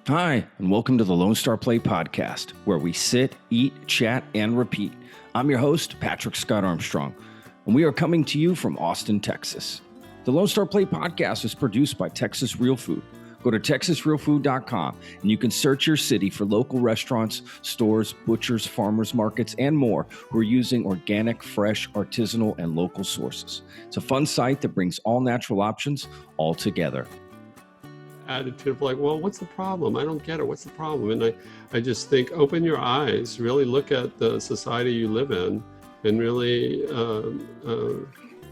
Hi, and welcome to the Lone Star Play Podcast, where we sit, eat, chat, and repeat. I'm your host, Patrick Scott Armstrong, and we are coming to you from Austin, Texas. The Lone Star Play Podcast is produced by Texas Real Food. Go to texasrealfood.com, and you can search your city for local restaurants, stores, butchers, farmers markets, and more who are using organic, fresh, artisanal, and local sources. It's a fun site that brings all natural options all together. Attitude of like, well, what's the problem? I don't get it. What's the problem? And I just think, open your eyes, really look at the society you live in, and really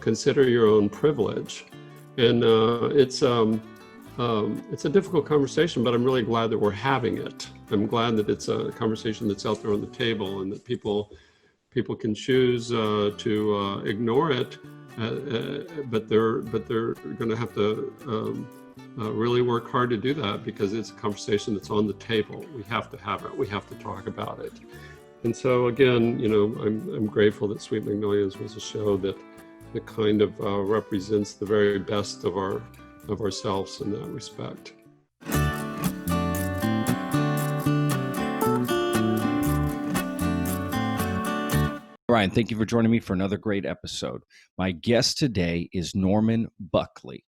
consider your own privilege. And it's a difficult conversation, but I'm really glad that we're having it. I'm glad that it's a conversation that's out there on the table, and that people can choose to ignore it, but they're going to have to really work hard to do that, because it's a conversation that's on the table. We have to have it. We have to talk about it. And so again, you know, I'm grateful that Sweet Magnolias was a show that kind of represents the very best of ourselves in that respect. Brian, thank you for joining me for another great episode. My guest today is Norman Buckley.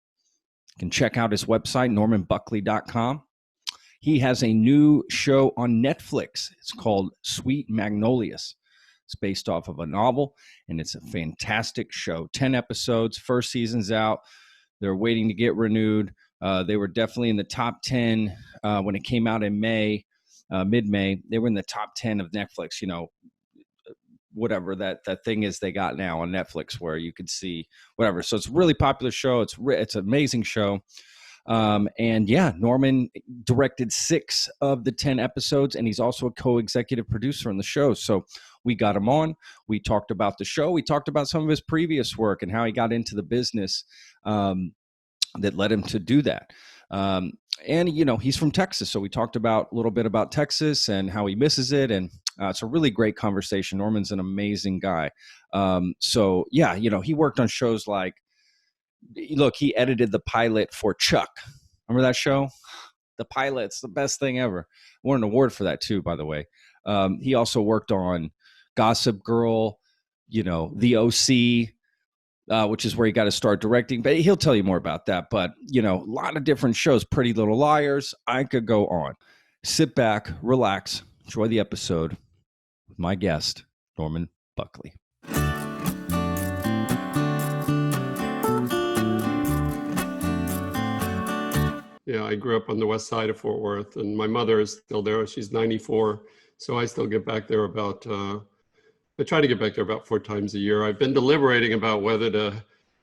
You can check out his website, normanbuckley.com. He has a new show on Netflix. It's called Sweet Magnolias. It's based off of a novel, and it's a fantastic show. 10 episodes, first season's out. They're waiting to get renewed. They were definitely in the top 10 when it came out in May, mid-May. They were in the top 10 of Netflix, you know, whatever that thing is they got now on Netflix where you could see whatever. So it's a really popular show. It's an amazing show. And yeah, Norman directed 6 of the 10 episodes, and he's also a co-executive producer on the show. So we got him on. We talked about the show. We talked about some of his previous work and how he got into the business that led him to do that. And, you know, he's from Texas. So we talked about a little bit about Texas and how he misses it. And it's a really great conversation. Norman's an amazing guy. So, yeah, you know, he worked on shows like, look, he edited the pilot for Chuck. Remember that show? The pilot's the best thing ever. Won an award for that, too, by the way. He also worked on Gossip Girl, you know, The OC, which is where he got to start directing. But he'll tell you more about that. But, you know, a lot of different shows. Pretty Little Liars. I could go on. Sit back, relax, enjoy the episode with my guest, Norman Buckley. Yeah, I grew up on the west side of Fort Worth, and my mother is still there. She's 94, so I still get back there I try to get back there about 4 times a year. I've been deliberating about whether to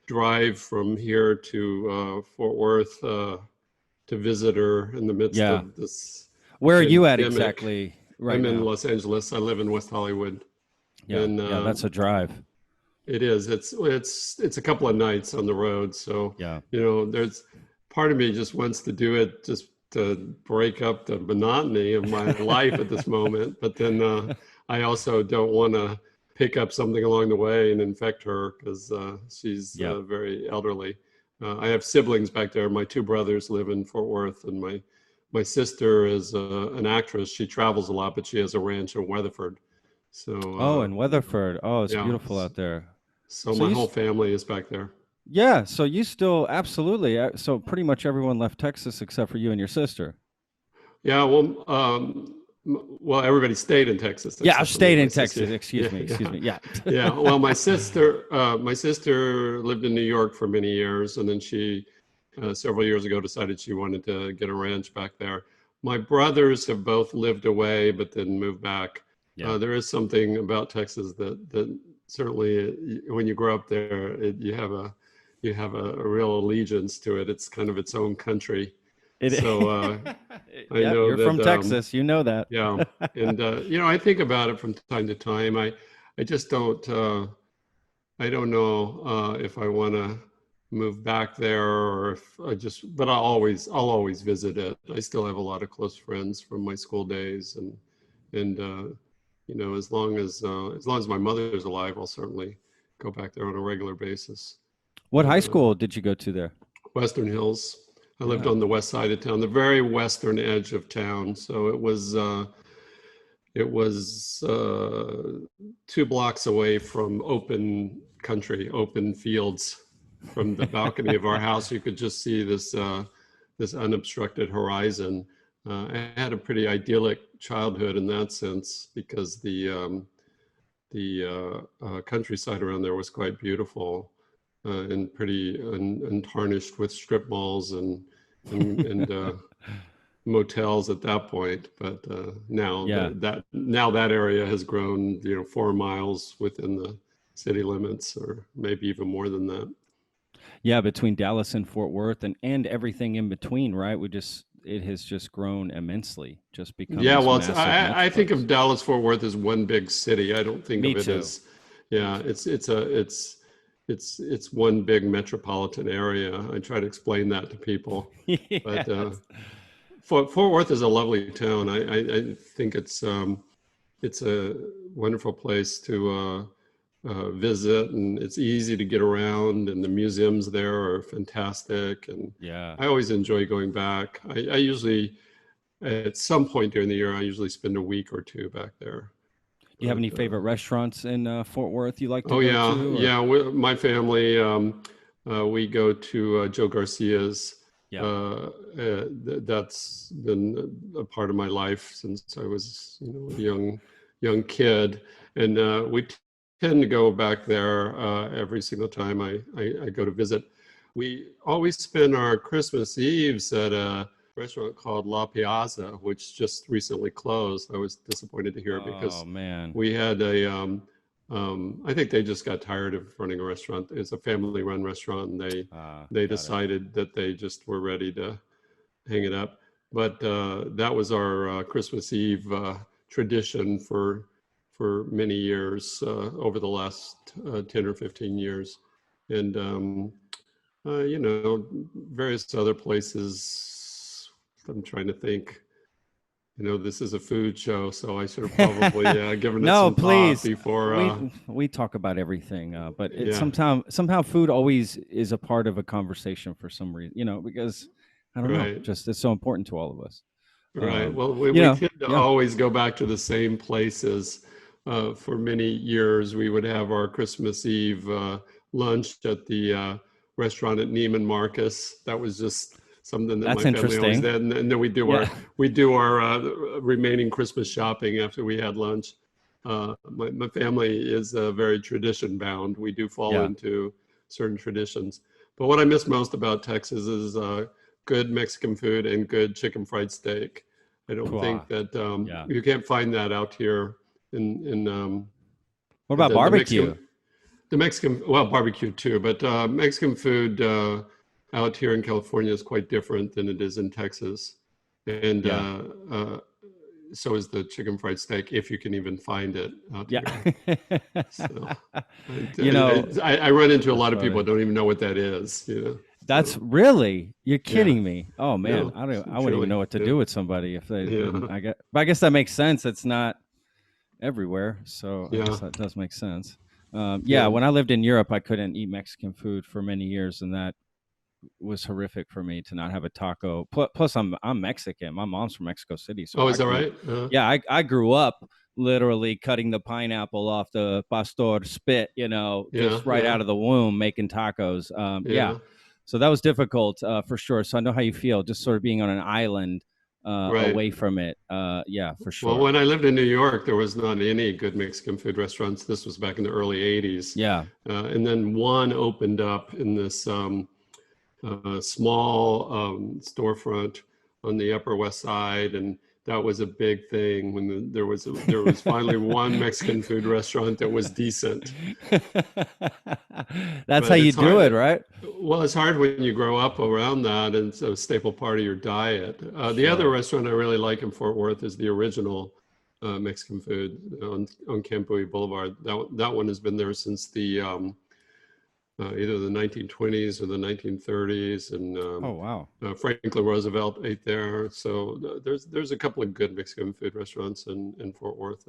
drive from here to Fort Worth to visit her in the midst of this. Where are you at pandemic. exactly right I'm now? in Los Angeles. I live in West Hollywood. Yeah, and, yeah, that's a drive. It is. It's a couple of nights on the road. So, Yeah. you know, there's part of me just wants to do it just to break up the monotony of my life at this moment. But then I also don't want to pick up something along the way and infect her, because she's very elderly. I have siblings back there. My 2 brothers live in Fort Worth, and my sister is an actress. She travels a lot, but she has a ranch in Weatherford. So In Weatherford. Oh, it's yeah. beautiful out there. So my whole family is back there. Yeah, so you still absolutely. So pretty much everyone left Texas except for you and your sister. Yeah, well, everybody stayed in Texas. Yeah, I've stayed in Texas. Yeah. Excuse me. Yeah. Yeah. Well, my sister lived in New York for many years, and then she several years ago decided she wanted to get a ranch back there. My brothers have both lived away, but then moved back. Yeah. There is something about Texas that certainly, when you grow up there, you have a real allegiance to it. It's kind of its own country. So I know you're that, from Texas, you know that. Yeah, and you know, I think about it from time to time. I just don't. I don't know if I want to move back there, or if I just. But I'll always visit it. I still have a lot of close friends from my school days, and you know, as long as my mother is alive, I'll certainly go back there on a regular basis. What high school did you go to there? Western Hills. I lived on the west side of town, the very western edge of town. So it was 2 blocks away from open country, open fields. From the balcony of our house, you could just see this unobstructed horizon. I had a pretty idyllic childhood in that sense because the countryside around there was quite beautiful and pretty untarnished with strip malls and motels at that point. But now that area has grown, 4 miles within the city limits, or maybe even more than that. Yeah, between Dallas and Fort Worth and everything in between, right? It has just grown immensely, just become Yeah, this well, massive I think metroplex. of Dallas Fort Worth as one big city. I don't think Me of it too. as, yeah, it's one big metropolitan area. I try to explain that to people, but Yes. Fort Worth is a lovely town. I think it's a wonderful place to visit, and it's easy to get around, and the museums there are fantastic. And Yeah. I always enjoy going back. I usually, at some point during the year, I usually spend a week or two back there. Do you have any But, favorite restaurants in Fort Worth you like to oh go yeah, to? Or? yeah. My family, we go to Joe Garcia's. Yeah. That's been a part of my life since I was, a young kid, and we tend to go back there every single time I go to visit. We always spend our Christmas Eves at a restaurant called La Piazza, which just recently closed. I was disappointed to hear it Oh because man. we had I think they just got tired of running a restaurant. It's a family-run restaurant, and they Got it. decided that they just were ready to hang it up. But that was our Christmas Eve tradition for many years over the last 10 or 15 years. And various other places. I'm trying to think. This is a food show, so I should have probably given it No, some thought please. before. We talk about everything, but it Yeah, somehow food always is a part of a conversation for some reason, because I don't know, right, just it's so important to all of us. right. Well, You we know, tend to yeah. always go back to the same places. For many years, we would have our Christmas Eve lunch at the restaurant at Neiman Marcus. That was just something that That's my family always interesting. did, and then we do Yeah. our remaining Christmas shopping after we had lunch. My family is very tradition bound. We do fall Yeah. into certain traditions. But what I miss most about Texas is good Mexican food and good chicken fried steak. I don't Pwah. think that Yeah. you can't find that out here in What about the barbecue? Mexican, well, barbecue too, but Mexican food out here in California is quite different than it is in Texas. And Yeah. so is the chicken fried steak, if you can even find it out Yeah. here. So You know, I run into a that's lot of people funny. that don't even know what that is. That's So really, you're yeah, kidding me. Oh man, no, I wouldn't even truly, know what to yeah, do with somebody if they didn't. yeah, But I guess that makes sense. It's not everywhere, so I yeah, guess that does make sense. Yeah, yeah. when I lived in Europe, I couldn't eat Mexican food for many years, and that was horrific for me to not have a taco. Plus, I'm Mexican. My mom's from Mexico City, so Oh, is that right? yeah, I grew up literally cutting the pineapple off the pastor spit, Yeah, just right yeah, out of the womb, making tacos. Yeah, yeah. so that was difficult for sure. So I know how you feel, just sort of being on an island Right. away from it. Yeah, for Well, sure. when I lived in New York, there was not any good Mexican food restaurants. This was back in the early 80s. Yeah, And then one opened up in this small storefront on the Upper West Side. And that was a big thing when there was finally one Mexican food restaurant that was decent. that's how But you it's do it, hard. right? Well, it's hard when you grow up around that, and it's a staple part of your diet. The other Sure. restaurant I really like in Fort Worth is the original Mexican food on Campoy Boulevard. That one has been there since the either the 1920s or the 1930s, and Oh wow. Franklin Roosevelt ate there. So there's a couple of good Mexican food restaurants in Fort Worth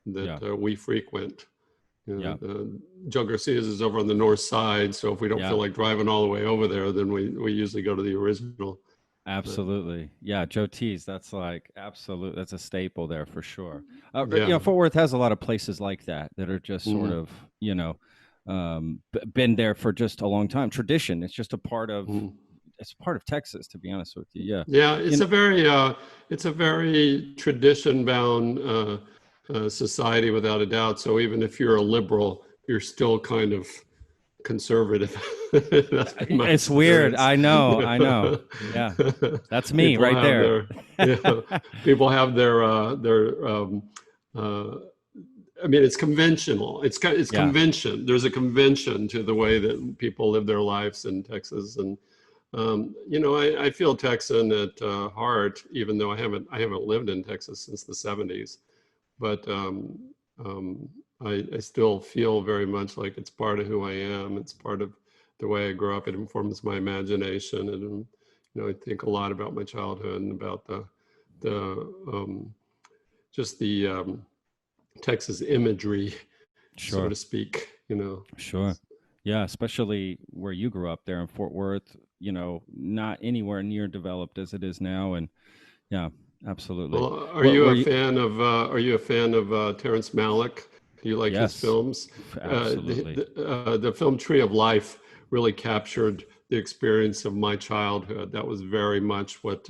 Yeah. that we frequent. Yeah. Joe Garcia's is over on the north side, so if we don't Yeah. feel like driving all the way over there, then we usually go to the original. Absolutely. Yeah, Joe T's, that's like absolute that's a staple there for sure. Yeah. Fort Worth has a lot of places like that are just sort Mm, of, been there for just a long time. Tradition. mm. It's part of Texas, to be honest with you. Yeah. Yeah, You know, it's a very tradition bound society without a doubt. So even if you're a liberal, you're still kind of conservative. That's been my it's weird. experience. I know. I know. Yeah. That's me People right have there. their, yeah, people have their uh, I mean, it's conventional. It's Yeah. convention. There's a convention to the way that people live their lives in Texas, and I feel Texan at heart, even though I haven't lived in Texas since the '70s. But um, I still feel very much like it's part of who I am. It's part of the way I grew up. It informs my imagination, and I think a lot about my childhood and about the just the Texas imagery, so Sure. to speak. Sure. Yeah, especially where you grew up there in Fort Worth, not anywhere near developed as it is now. And yeah, absolutely. Well, are What you were a you? fan of Terrence Malick? Do you like his Yes, films? absolutely. The film Tree of Life really captured the experience of my childhood. That was very much what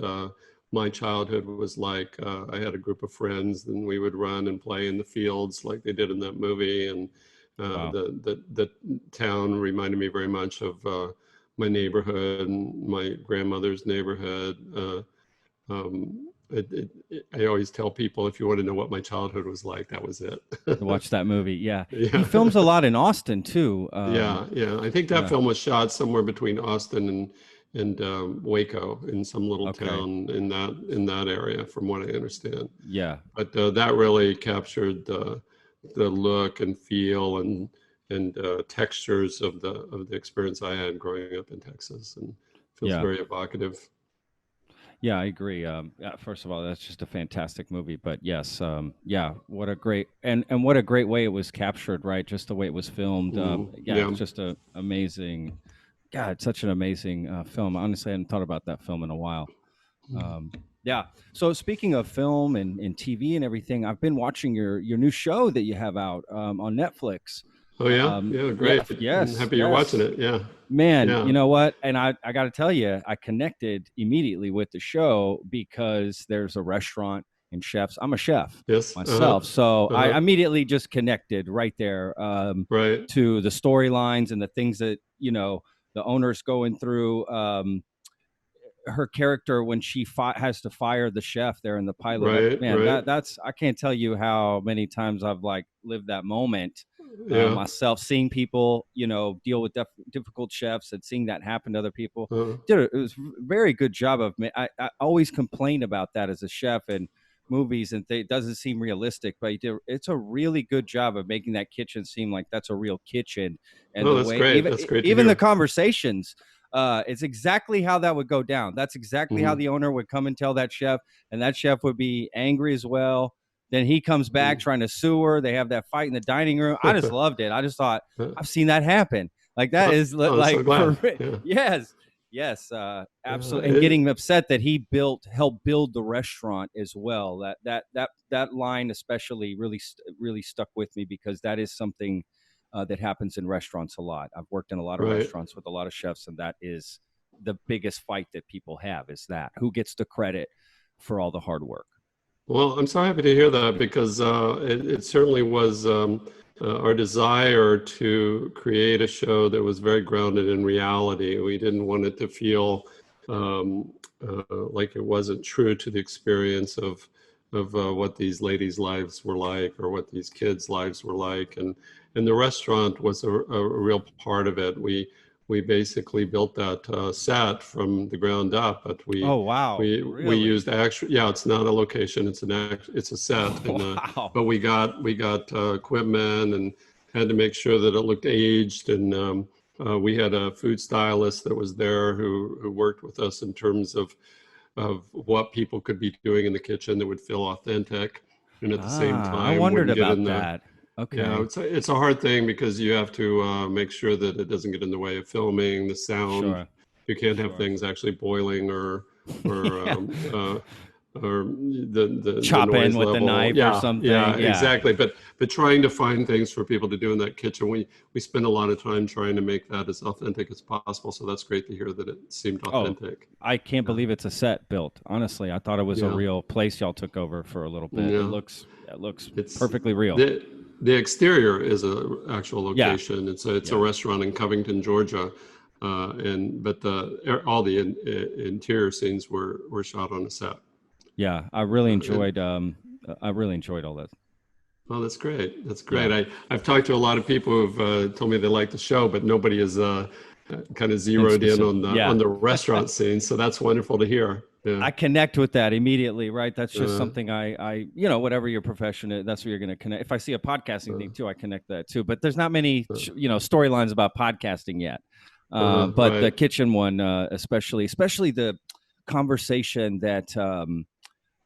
my childhood was like. I had a group of friends, and we would run and play in the fields like they did in that movie. And Wow. the town reminded me very much of my neighborhood and my grandmother's neighborhood. I always tell people, if you want to know what my childhood was like, that was it. To watch that movie. Yeah. He Yeah. films a lot in Austin too. Yeah, yeah. I think that Yeah. film was shot somewhere between Austin and Waco, in some little Okay. town in that area, from what I understand. Yeah. But that really captured the look and feel and textures of the experience I had growing up in Texas, and feels Yeah. very evocative. Yeah, I agree. Yeah, first of all, that's just a fantastic movie. But yes, yeah, what a great and what a great way it was captured, right? Just the way it was filmed. Yeah, Yeah. it's just a amazing. God, it's such an amazing film. Honestly, I hadn't thought about that film in a while. Um, yeah. So speaking of film and TV and everything, I've been watching your new show that you have out on Netflix. Oh yeah, yeah, Yeah. great. I'm Yes. happy you're watching Yes. it. Yeah, Man, you yeah, know what? And I got to tell you, I connected immediately with the show because there's a restaurant and chefs. I'm a chef yes, myself, so I uh-huh, immediately just connected right there right, to the storylines and the things that the owner's going through. Her character when she has to fire the chef there in the pilot. right, Man, right. that's I can't tell you how many times I've like lived that moment Yeah, myself, seeing people deal with difficult chefs and seeing that happen to other people. uh, It was a very good job of me. I always complain about that as a chef and movies and it doesn't seem realistic, but it's a really good job of making that kitchen seem like that's a real kitchen. And oh, the that's way great. That's great to even the hear. conversations, it's exactly how that would go down. That's exactly how Mm, the owner would come and tell that chef, and that chef would be angry as well. Then he comes back mm. trying to sue her. They have that fight in the dining room. I just loved it. I just thought I've seen that happen. Like that oh, is I'm so like glad. for Yeah, yes, yes, absolutely. And it, getting upset that he helped build the restaurant as well. That line especially really stuck with me because that is something that happens in restaurants a lot. I've worked in a lot of right. restaurants with a lot of chefs, and that is the biggest fight that people have is that who gets the credit for all the hard work. Well, I'm so happy to hear that because it certainly was our desire to create a show that was very grounded in reality. We didn't want it to feel um, like it wasn't true to the experience of what these ladies' lives were like or what these kids' lives were like, and the restaurant was a real part of it. We basically built that set from the ground up, but we Oh wow, we really? used actual, yeah, it's not a location, it's a set. And Wow. but we got equipment and had to make sure that it looked aged. And we had a food stylist that was there who worked with us in terms of what people could be doing in the kitchen that would feel authentic, and at the same I time wondered wouldn't get in about the, that. yeah, Okay. it's a hard thing because you have to make sure that it doesn't get in the way of filming the sound. Sure. You can't have Sure. things actually boiling or Yeah. or the Chop noise in with the level. knife or something. Yeah, Yeah. exactly. But trying to find things for people to do in that kitchen, we spend a lot of time trying to make that as authentic as possible. So that's great to hear that it seemed Oh, authentic. I can't Yeah, believe it's a set built. Honestly, I thought it was a yeah, real place y'all took over for a little bit. yeah. It looks It's perfectly real. the exterior is a actual Yeah. location. It's a Yeah. restaurant in Covington, Georgia, and but all the interior scenes were shot on a set. Yeah. And I really enjoyed all that. oh, that's great. That's great. Yeah. I've talked to a lot of people who've told me they like the show, but nobody has kind of In zeroed in specific. on Yeah. the restaurant scene. So that's wonderful to hear. Yeah. I connect with that immediately, right? That's just Uh, something whatever your profession is, that's where you're going to connect. If I see a podcasting thing too, I connect that too. But there's not many, uh, storylines about podcasting yet. But the right. kitchen one, especially the conversation that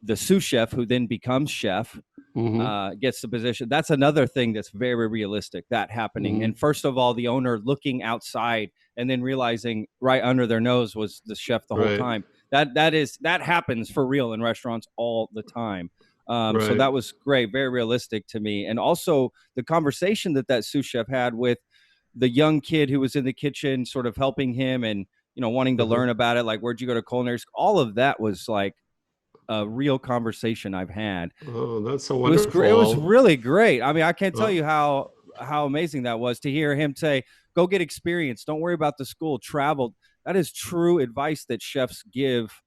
the sous chef, who then becomes chef, Hmm. gets the position. That's another thing that's very realistic, that happening. Hmm. And first of all, the owner looking outside and then realizing right under their nose was the chef the whole Right. time. That happens for real in restaurants all the time. So Right. that was great, very realistic to me. And also the conversation that sous chef had with the young kid who was in the kitchen, sort of helping him and wanting to Uh-huh. learn about it. Like, where'd you go to culinary school? All of that was like a real conversation I've had. Oh, that's so It was great. It was wonderful. really great. I mean, I can't tell Uh, you how amazing that was to hear him say, "Go get experience. Don't worry about the school. Travel." That is true advice that chefs give.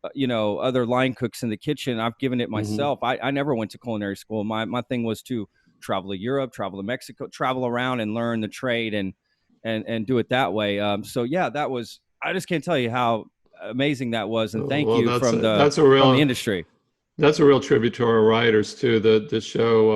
Other line cooks in the kitchen. I've given it mhm. myself. I never went to culinary school. My thing was to travel to Europe, travel to Mexico, travel around and learn the trade and do it that way. So yeah, that was. I just can't tell you how amazing that was, and Oh, thank well, you that's from a, the that's a from the real industry. that's a real tribute to our writers too. The show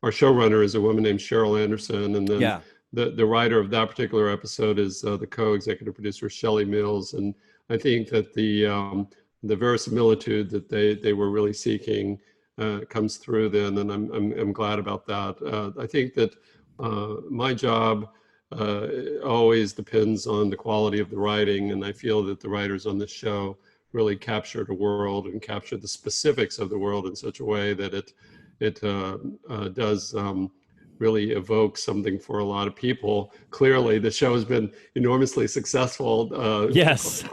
our showrunner is a woman named Cheryl Anderson, and then Yeah, the writer of that particular episode is the co-executive producer Shelley Mills. And I think that the verisimilitude that they were really seeking comes through then, and I'm glad about that. I think that my job always depends on the quality of the writing, and I feel that the writers on this show really captured a world and captured the specifics of the world in such a way that it does really evoke something for a lot of people. Clearly, the show has been enormously successful. yes.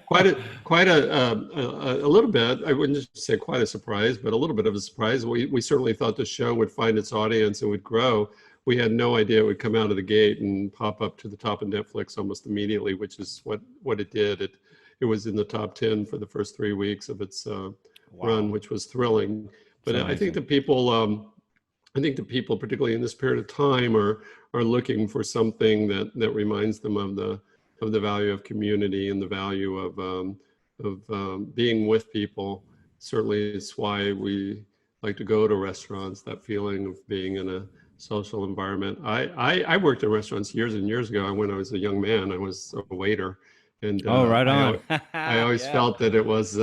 Quite a little bit. I wouldn't just say quite a surprise, but a little bit of a surprise. We certainly thought the show would find its audience and would grow. We had no idea it would come out of the gate and pop up to the top of Netflix almost immediately, which is what it did. It was in the top 10 for the first 3 weeks of its run, Wow, which was thrilling. it's But amazing. I think the people, particularly in this period of time, are looking for something that reminds them of the value of community and the value of being with people. Certainly, it's why we like to go to restaurants. That feeling of being in a social environment. I worked in restaurants years and years ago. When I was a young man, I was a waiter, and Oh, right on. I always Yeah. felt that it was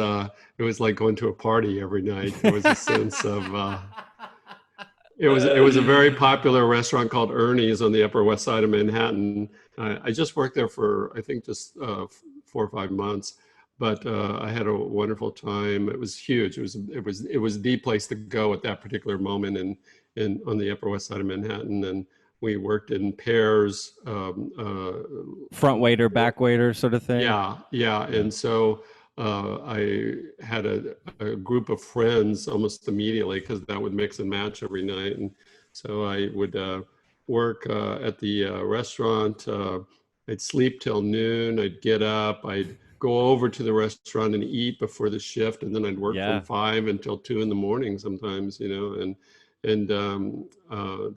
like going to a party every night. There was a sense of it was a very popular restaurant called Ernie's on the Upper West Side of Manhattan. I just worked there for I think just 4 or 5 months, but I had a wonderful time. It was huge. It was the place to go at that particular moment in on the Upper West Side of Manhattan, and we worked in pairs. Front waiter, back waiter sort of thing. Yeah, yeah. Yeah. And so I had a group of friends almost immediately because that would mix and match every night. And so I would work at the restaurant. I'd sleep till noon. I'd get up. I'd go over to the restaurant and eat before the shift. And then I'd work from Yeah. 5 until 2 in the morning sometimes, and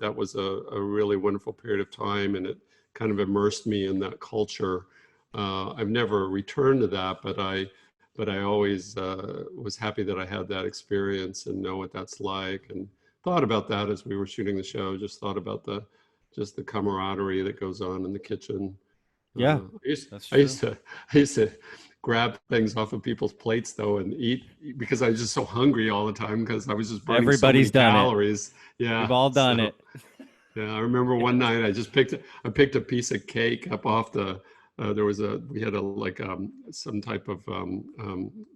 that was a really wonderful period of time. And it kind of immersed me in that culture. I've never returned to that, but I always was happy that I had that experience and know what that's like, and thought about that as we were shooting the show. Just thought about the camaraderie that goes on in the kitchen. Yeah. I used That's I used true. to I used to grab things off of people's plates though and eat because I was just so hungry all the time because I was just burning so many Everybody's done it. calories. We've Yeah, all done so. it. Yeah, I remember one night I picked a piece of cake up off we had some type of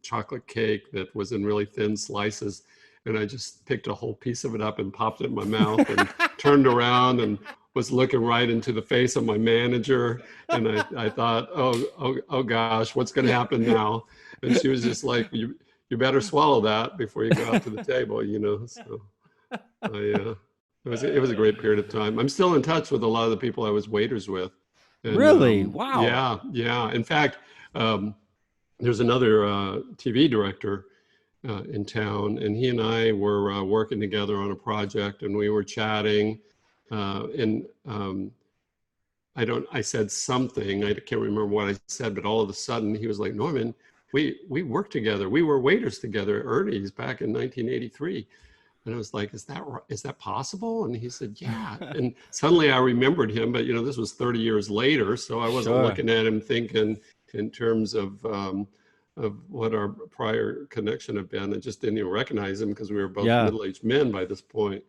chocolate cake that was in really thin slices, and I just picked a whole piece of it up and popped it in my mouth and turned around and was looking right into the face of my manager, and I thought, oh gosh, what's going to happen now? And she was just like, you better swallow that before you go out to the table, So it was a great period of time. I'm still in touch with a lot of the people I was waiters with. And, Really? Wow. Yeah. In fact, there's another TV director in town, and he and I were working together on a project, and we were chatting. And I said something, I can't remember what I said, but all of a sudden he was like, Norman, we worked together. We were waiters together at Ernie's back in 1983. And I was like, is that possible? And he said, yeah. And suddenly I remembered him, but this was 30 years later. So I wasn't looking at him thinking in terms of what our prior connection had been. I just didn't even recognize him because we were both middle-aged men by this point.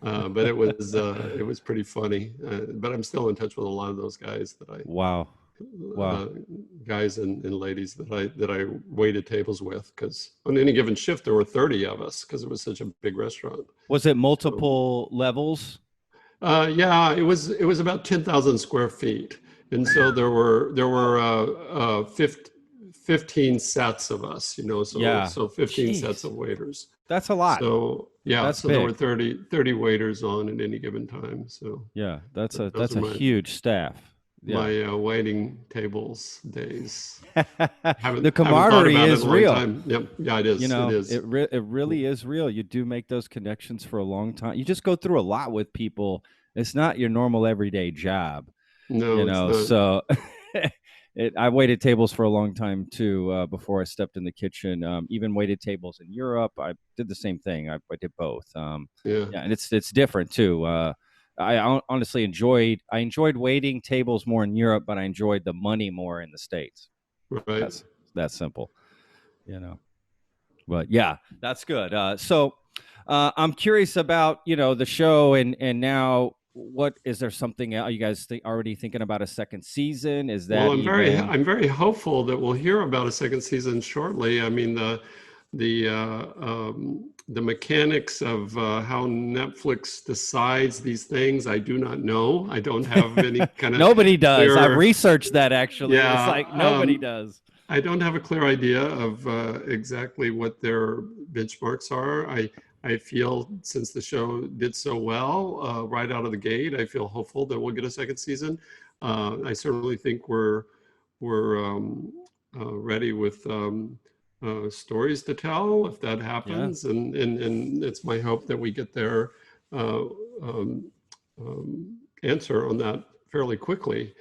But it was pretty funny. But I'm still in touch with a lot of those guys that guys and ladies that I waited tables with, because on any given shift there were 30 of us because it was such a big restaurant. Was it multiple levels? Yeah, it was about 10,000 square feet, and so there were 15 sets of us, so 15 sets of waiters. That's a lot. So so there were 30 waiters on at any given time. So yeah, that's a huge staff. Yeah. My waiting tables days. The camaraderie is real. Yep. Yeah, it is. It is. It really is real. You do make those connections for a long time. You just go through a lot with people. It's not your normal everyday job. No, so I waited tables for a long time too, before I stepped in the kitchen. Even waited tables in Europe. I did the same thing. I did both. And it's different too. I honestly enjoyed waiting tables more in Europe, but I enjoyed the money more in the States. Right. That's simple, But yeah, that's good. So I'm curious about the show and now. What is there something else you guys already thinking about a second season? Is that I'm very hopeful that we'll hear about a second season shortly. I mean, the mechanics of how Netflix decides these things, I do not know. I don't have any kind of nobody does. I've researched that actually. Yeah, it's like nobody does. I don't have a clear idea of exactly what their benchmarks are. I feel since the show did so well right out of the gate, I feel hopeful that we'll get a second season. I certainly think we're ready with stories to tell if that happens, and it's my hope that we get their answer on that fairly quickly.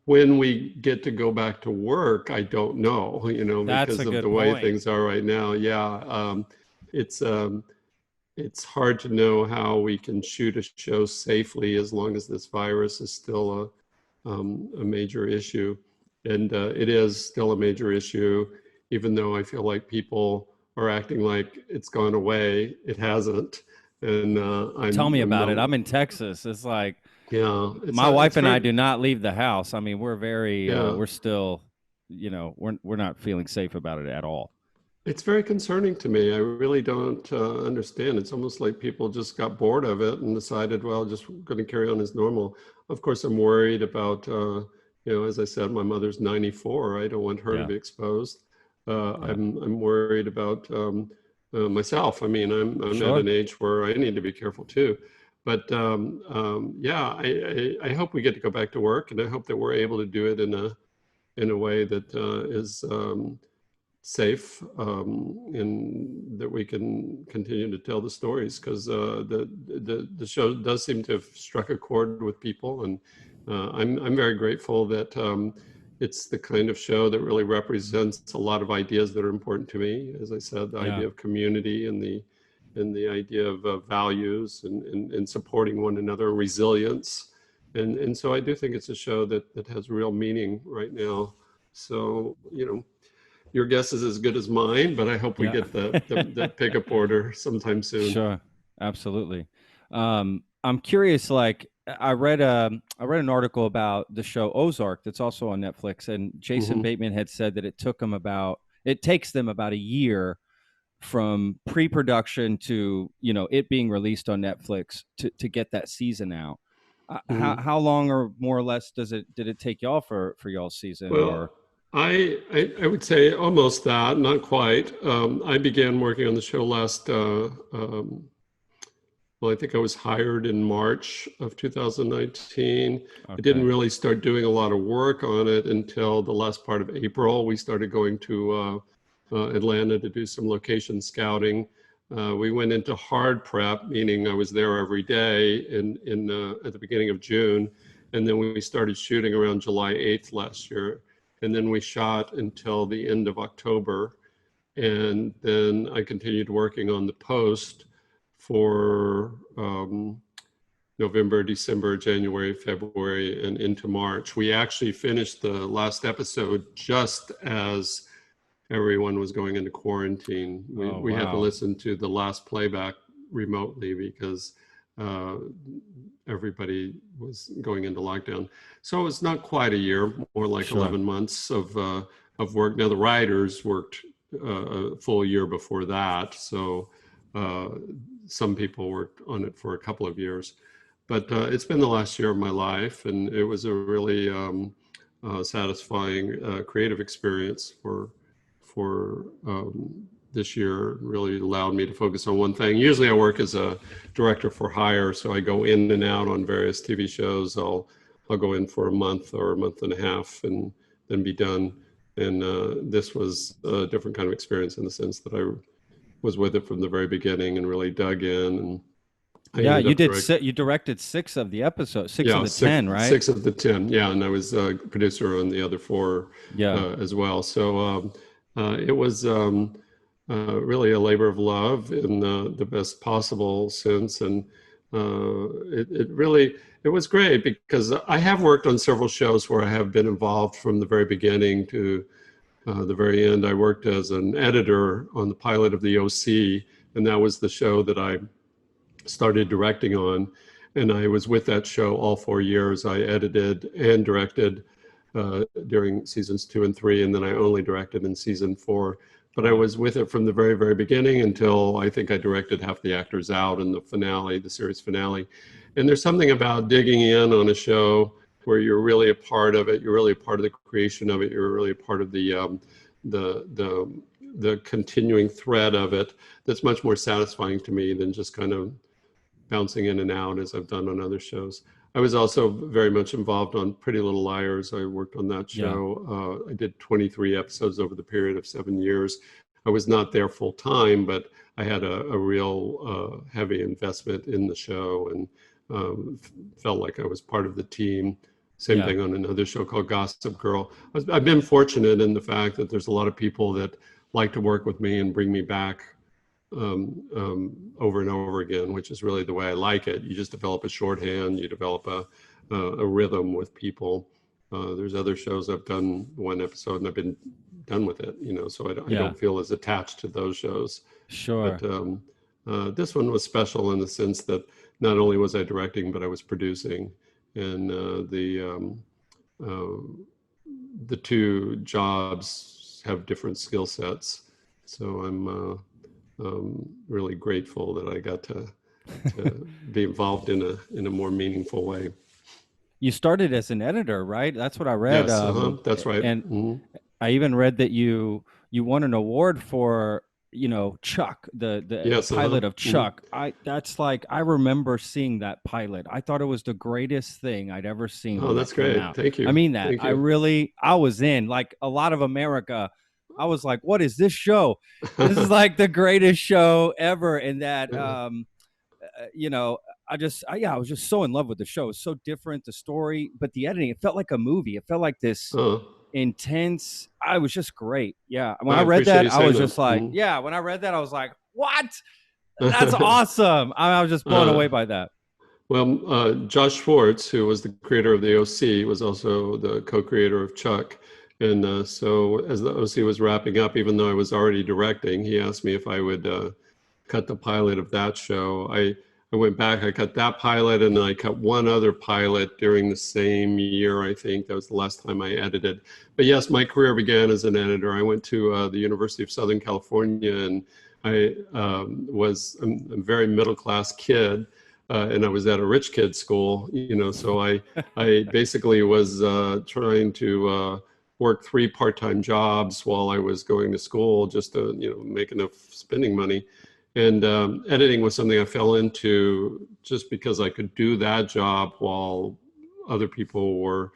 When we get to go back to work, I don't know, because of the way things are right now. It's hard to know how we can shoot a show safely as long as this virus is still a major issue, and it is still a major issue, even though I feel like people are acting like it's gone away. It hasn't. And tell me about it. I'm in Texas. It's like my wife and I do not leave the house. I mean, we're very we're still, we're not feeling safe about it at all. It's very concerning to me. I really don't understand. It's almost like people just got bored of it and decided, well, just going to carry on as normal. Of course, I'm worried about, as I said, my mother's 94. I don't want her to be exposed. I'm worried about myself. I mean, I'm at an age where I need to be careful too. But I hope we get to go back to work, and I hope that we're able to do it in a way that is safe, and that we can continue to tell the stories, because the show does seem to have struck a chord with people, and I'm very grateful that it's the kind of show that really represents a lot of ideas that are important to me. As I said, the idea of community and the idea of values and supporting one another, resilience, and so I do think it's a show that has real meaning right now. So your guess is as good as mine, but I hope we get the pickup order sometime soon. Sure, absolutely. I'm curious, like, I read an article about the show Ozark that's also on Netflix, and Jason Hmm. Bateman had said that it takes them about a year from pre-production to it being released on Netflix to get that season out. How long or more or less did it take y'all for y'all's season Well, or I would say almost that, not quite. I began working on the show last, well, I think I was hired in March of 2019. I didn't okay? really start doing a lot of work on it until the last part of April. We started going to Atlanta to do some location scouting. We went into hard prep, meaning I was there every day at the beginning of June. And then we started shooting around July 8th last year. And then we shot until the end of October. And then I continued working on the post for November, December, January, February, and into March. We actually finished the last episode just as everyone was going into quarantine. Oh, We had to wow. listen to the last playback remotely because uh, everybody was going into lockdown. So it was not quite a year, more like Sure. 11 months of work. Now the writers worked a full year before that, so uh, some people worked on it for a couple of years. But it's been the last year of my life, and it was a really satisfying creative experience for this year. Really allowed me to focus on one thing. Usually, I work as a director for hire, so I go in and out on various TV shows. I'll go in for a month or a month and a half, and then be done. And this was a different kind of experience in the sense that I was with it from the very beginning and really dug in. And I Yeah, ended up directing. you directed 6 of the episodes, six of Yeah, the 10, right? six of the 10. Yeah, and I was a producer on the other four Yeah. as well. So it was really a labor of love in the best possible sense, and it really it was great because I have worked on several shows where I have been involved from the very beginning to the very end. I worked as an editor on the pilot of the OC, and that was the show that I started directing on. And I was with that show all 4 years. I edited and directed during seasons 2 and 3, and then I only directed in season 4. But I Wow. was with it from the very, very beginning until I think I directed half the actors out in the finale, the series finale. And there's something about digging in on a show where you're really a part of it. You're really a part of the creation of it. You're really a part of the the the continuing thread of it. That's much more satisfying to me than just kind of bouncing in and out as I've done on other shows. I was also very much involved on Pretty Little Liars. I worked on that Yeah. show. I did 23 episodes over the period of 7 years. I was not there full time, but I had a real heavy investment in the show and felt like I was part of the team. Same Yeah. thing on another show called Gossip Girl. I've been fortunate in the fact that there's a lot of people that like to work with me and bring me back over and over again, which is really the way I like it. You just develop a shorthand, you develop a rhythm with people. There's other shows I've done one episode and I've been done with it, so I Yeah. don't feel as attached to those shows. But Sure. this one was special in the sense that not only was I directing, but I was producing. And the two jobs have different skill sets. So I'm really grateful that I got to be involved in a more meaningful way. You started as an editor, right? That's what I read. Yes, that's right. And Hmm. I even read that you won an award for Chuck, the Yes, pilot of hmm. Chuck. I remember seeing that pilot. I thought it was the greatest thing I'd ever seen Oh, when that that's came great. out. Thank I you. mean that. Thank you. I was in, like a lot of America. I was like, what is this show? This is like the greatest show ever. And that Yeah. you know, I was just so in love with the show. It's so different, the story, but the editing, it felt like a movie. It felt like this Oh, intense. I was just great. Yeah. When I I read appreciate that, you I saying was that. just like, Mhm. yeah. When I read that, I was like, what? That's awesome. I was just blown uh, away by that. well, Josh Schwartz, who was the creator of the OC, was also the co-creator of Chuck. And so as the OC was wrapping up, even though I was already directing, he asked me if I would cut the pilot of that show. I I went back, I cut that pilot, and then I cut one other pilot during the same year, I think. That was the last time I edited. But yes, my career began as an editor. I went to the University of Southern California, and I was a very middle-class kid. And I was at a rich kid school, so I basically was trying to work 3 part-time jobs while I was going to school just to, make enough spending money. And editing was something I fell into just because I could do that job while other people were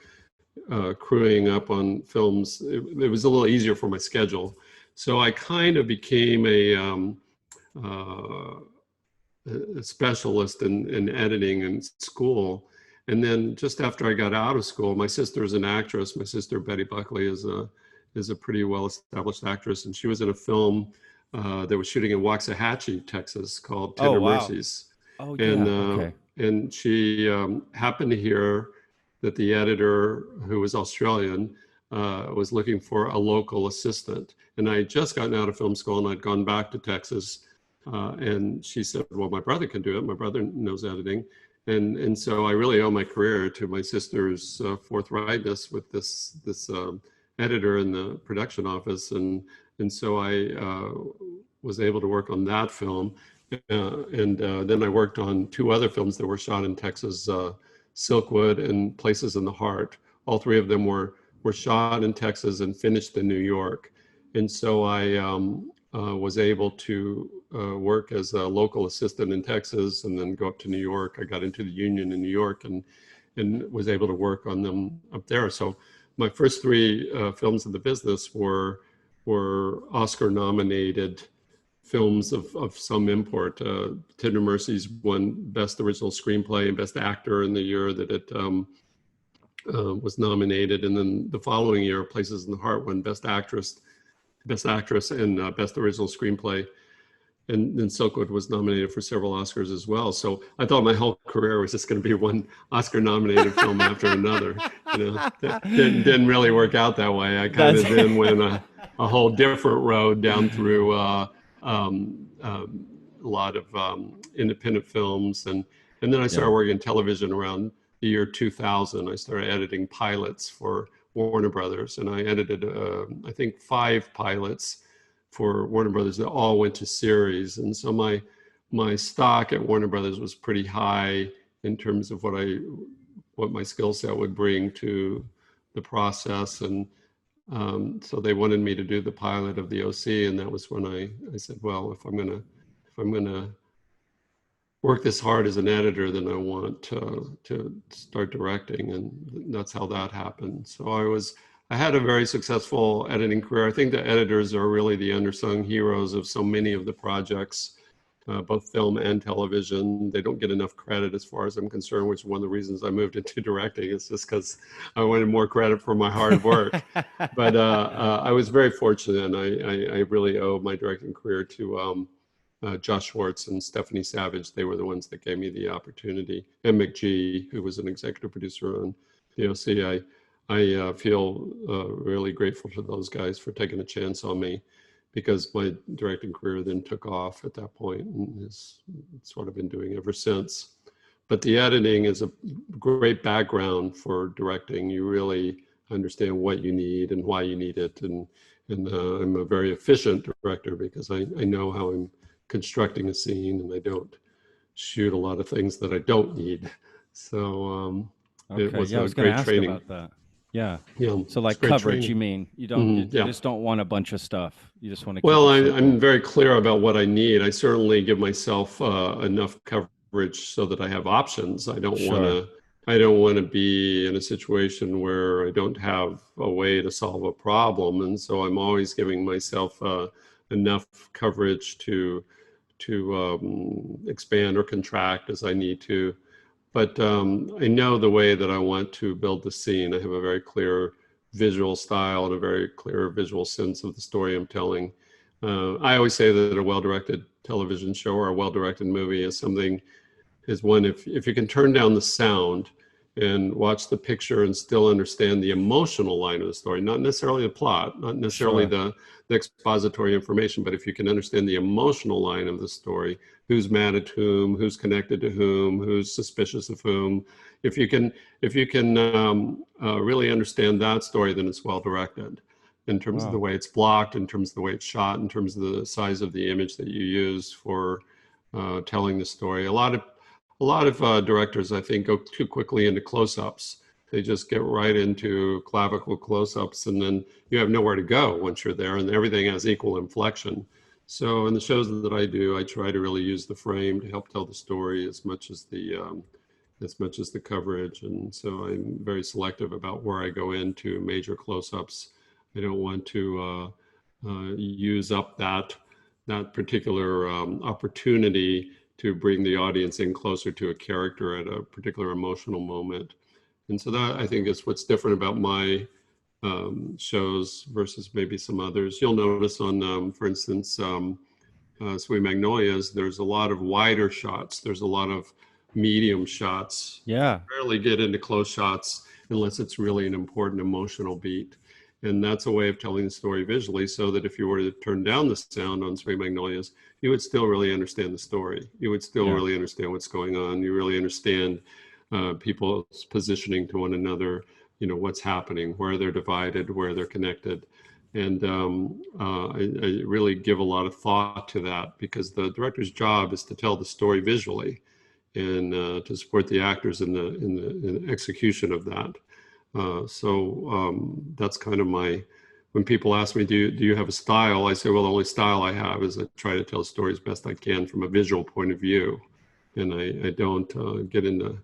crewing up on films. It was a little easier for my schedule. So I kind of became a specialist in editing in school. And then just after I got out of school, my sister is an actress. My sister, Betty Buckley, is a pretty well-established actress. And she was in a film that was shooting in Waxahachie, Texas, called Tender Mercies. Oh, yeah. And she happened to hear that the editor, who was Australian, was looking for a local assistant. And I had just gotten out of film school, and I'd gone back to Texas. And she said, well, my brother can do it. My brother knows editing. And so I really owe my career to my sister's forthrightness with this editor in the production office. And so I was able to work on that film. And then I worked on 2 other films that were shot in Texas, Silkwood and Places in the Heart. All 3 of them were shot in Texas and finished in New York. And so I was able to work as a local assistant in Texas and then go up to New York. I got into the union in New York and was able to work on them up there. So my first 3 films in the business were Oscar nominated films of some import. Tender Mercies won Best Original Screenplay and Best Actor in the year that it was nominated. And then the following year, Places in the Heart won Best Actress and Best Original Screenplay. And then Silkwood was nominated for several Oscars as well. So I thought my whole career was just going to be one Oscar-nominated film after another. That didn't really work out that way. I kind of then went a whole different road down through a lot of independent films, and then I started working in television around the year 2000. I started editing pilots for Warner Brothers, and I edited I think 5 pilots for Warner Brothers that all went to series. And so my stock at Warner Brothers was pretty high in terms of what my skill set would bring to the process. And so they wanted me to do the pilot of the OC, and that was when I said, well, if I'm gonna work this hard as an editor, then I want to start directing, and that's how that happened. So I had a very successful editing career. I think the editors are really the unsung heroes of so many of the projects, both film and television. They don't get enough credit as far as I'm concerned, which is one of the reasons I moved into directing. It's just because I wanted more credit for my hard work. But I was very fortunate, and I really owe my directing career to Josh Schwartz and Stephanie Savage. They were the ones that gave me the opportunity. And McGee, who was an executive producer on the OC. I feel really grateful to those guys for taking a chance on me, because my directing career then took off at that point, and it's what I've been doing ever since. But the editing is a great background for directing. You really understand what you need and why you need it. And I'm a very efficient director because I know how I'm constructing a scene, and I don't shoot a lot of things that I don't need. So it was a great training. About that. Yeah. Yeah. So like coverage, training. you mean? You don't you just don't want a bunch of stuff. You just want to keep Well, I'm very clear about what I need. I certainly give myself enough coverage so that I have options. I don't want to be in a situation where I don't have a way to solve a problem. And so I'm always giving myself enough coverage to expand or contract as I need to. But I know the way that I want to build the scene. I have a very clear visual style and a very clear visual sense of the story I'm telling. I always say that a well-directed television show or a well-directed movie is one, if you can turn down the sound and watch the picture and still understand the emotional line of the story, not necessarily the plot, not necessarily the expository information, but if you can understand the emotional line of the story, who's mad at whom, who's connected to whom, who's suspicious of whom. If you can really understand that story, then it's well directed in terms of the way it's blocked, in terms of the way it's shot, in terms of the size of the image that you use for telling the story. A lot of directors, I think, go too quickly into close-ups. They just get right into clavicle close-ups, and then you have nowhere to go once you're there, and everything has equal inflection. So in the shows that I do, I try to really use the frame to help tell the story as much as the coverage. And so I'm very selective about where I go into major close-ups. I don't want to use up that particular opportunity to bring the audience in closer to a character at a particular emotional moment. And so that, I think, is what's different about my shows versus maybe some others. You'll notice on, for instance, Sweet Magnolias, there's a lot of wider shots. There's a lot of medium shots. Yeah. Rarely get into close shots unless it's really an important emotional beat. And that's a way of telling the story visually, so that if you were to turn down the sound on Sweet Magnolias, you would still really understand the story. You would still really understand what's going on. You really understand people's positioning to one another, what's happening, where they're divided, where they're connected. And I really give a lot of thought to that, because the director's job is to tell the story visually and to support the actors in the execution of that. So that's kind of when people ask me, do you have a style? I say, well, the only style I have is I try to tell stories best I can from a visual point of view. And I don't get into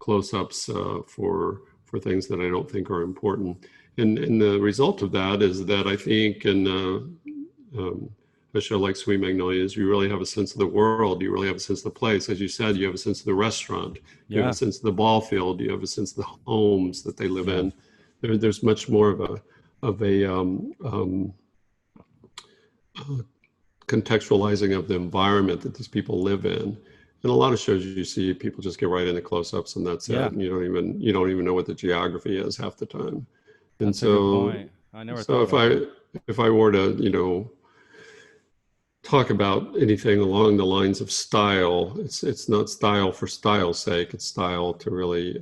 close-ups for things that I don't think are important. And the result of that is that I think in a show like Sweet Magnolias, you really have a sense of the world. You really have a sense of the place. As you said, you have a sense of the restaurant. You have a sense of the ball field. You have a sense of the homes that they live in. There's much more of a contextualizing of the environment that these people live in. In a lot of shows, you see people just get right into close-ups, and that's it. And you don't even know what the geography is half the time. And that's a good point. I never thought if I were to talk about anything along the lines of style, it's not style for style's sake. It's style to really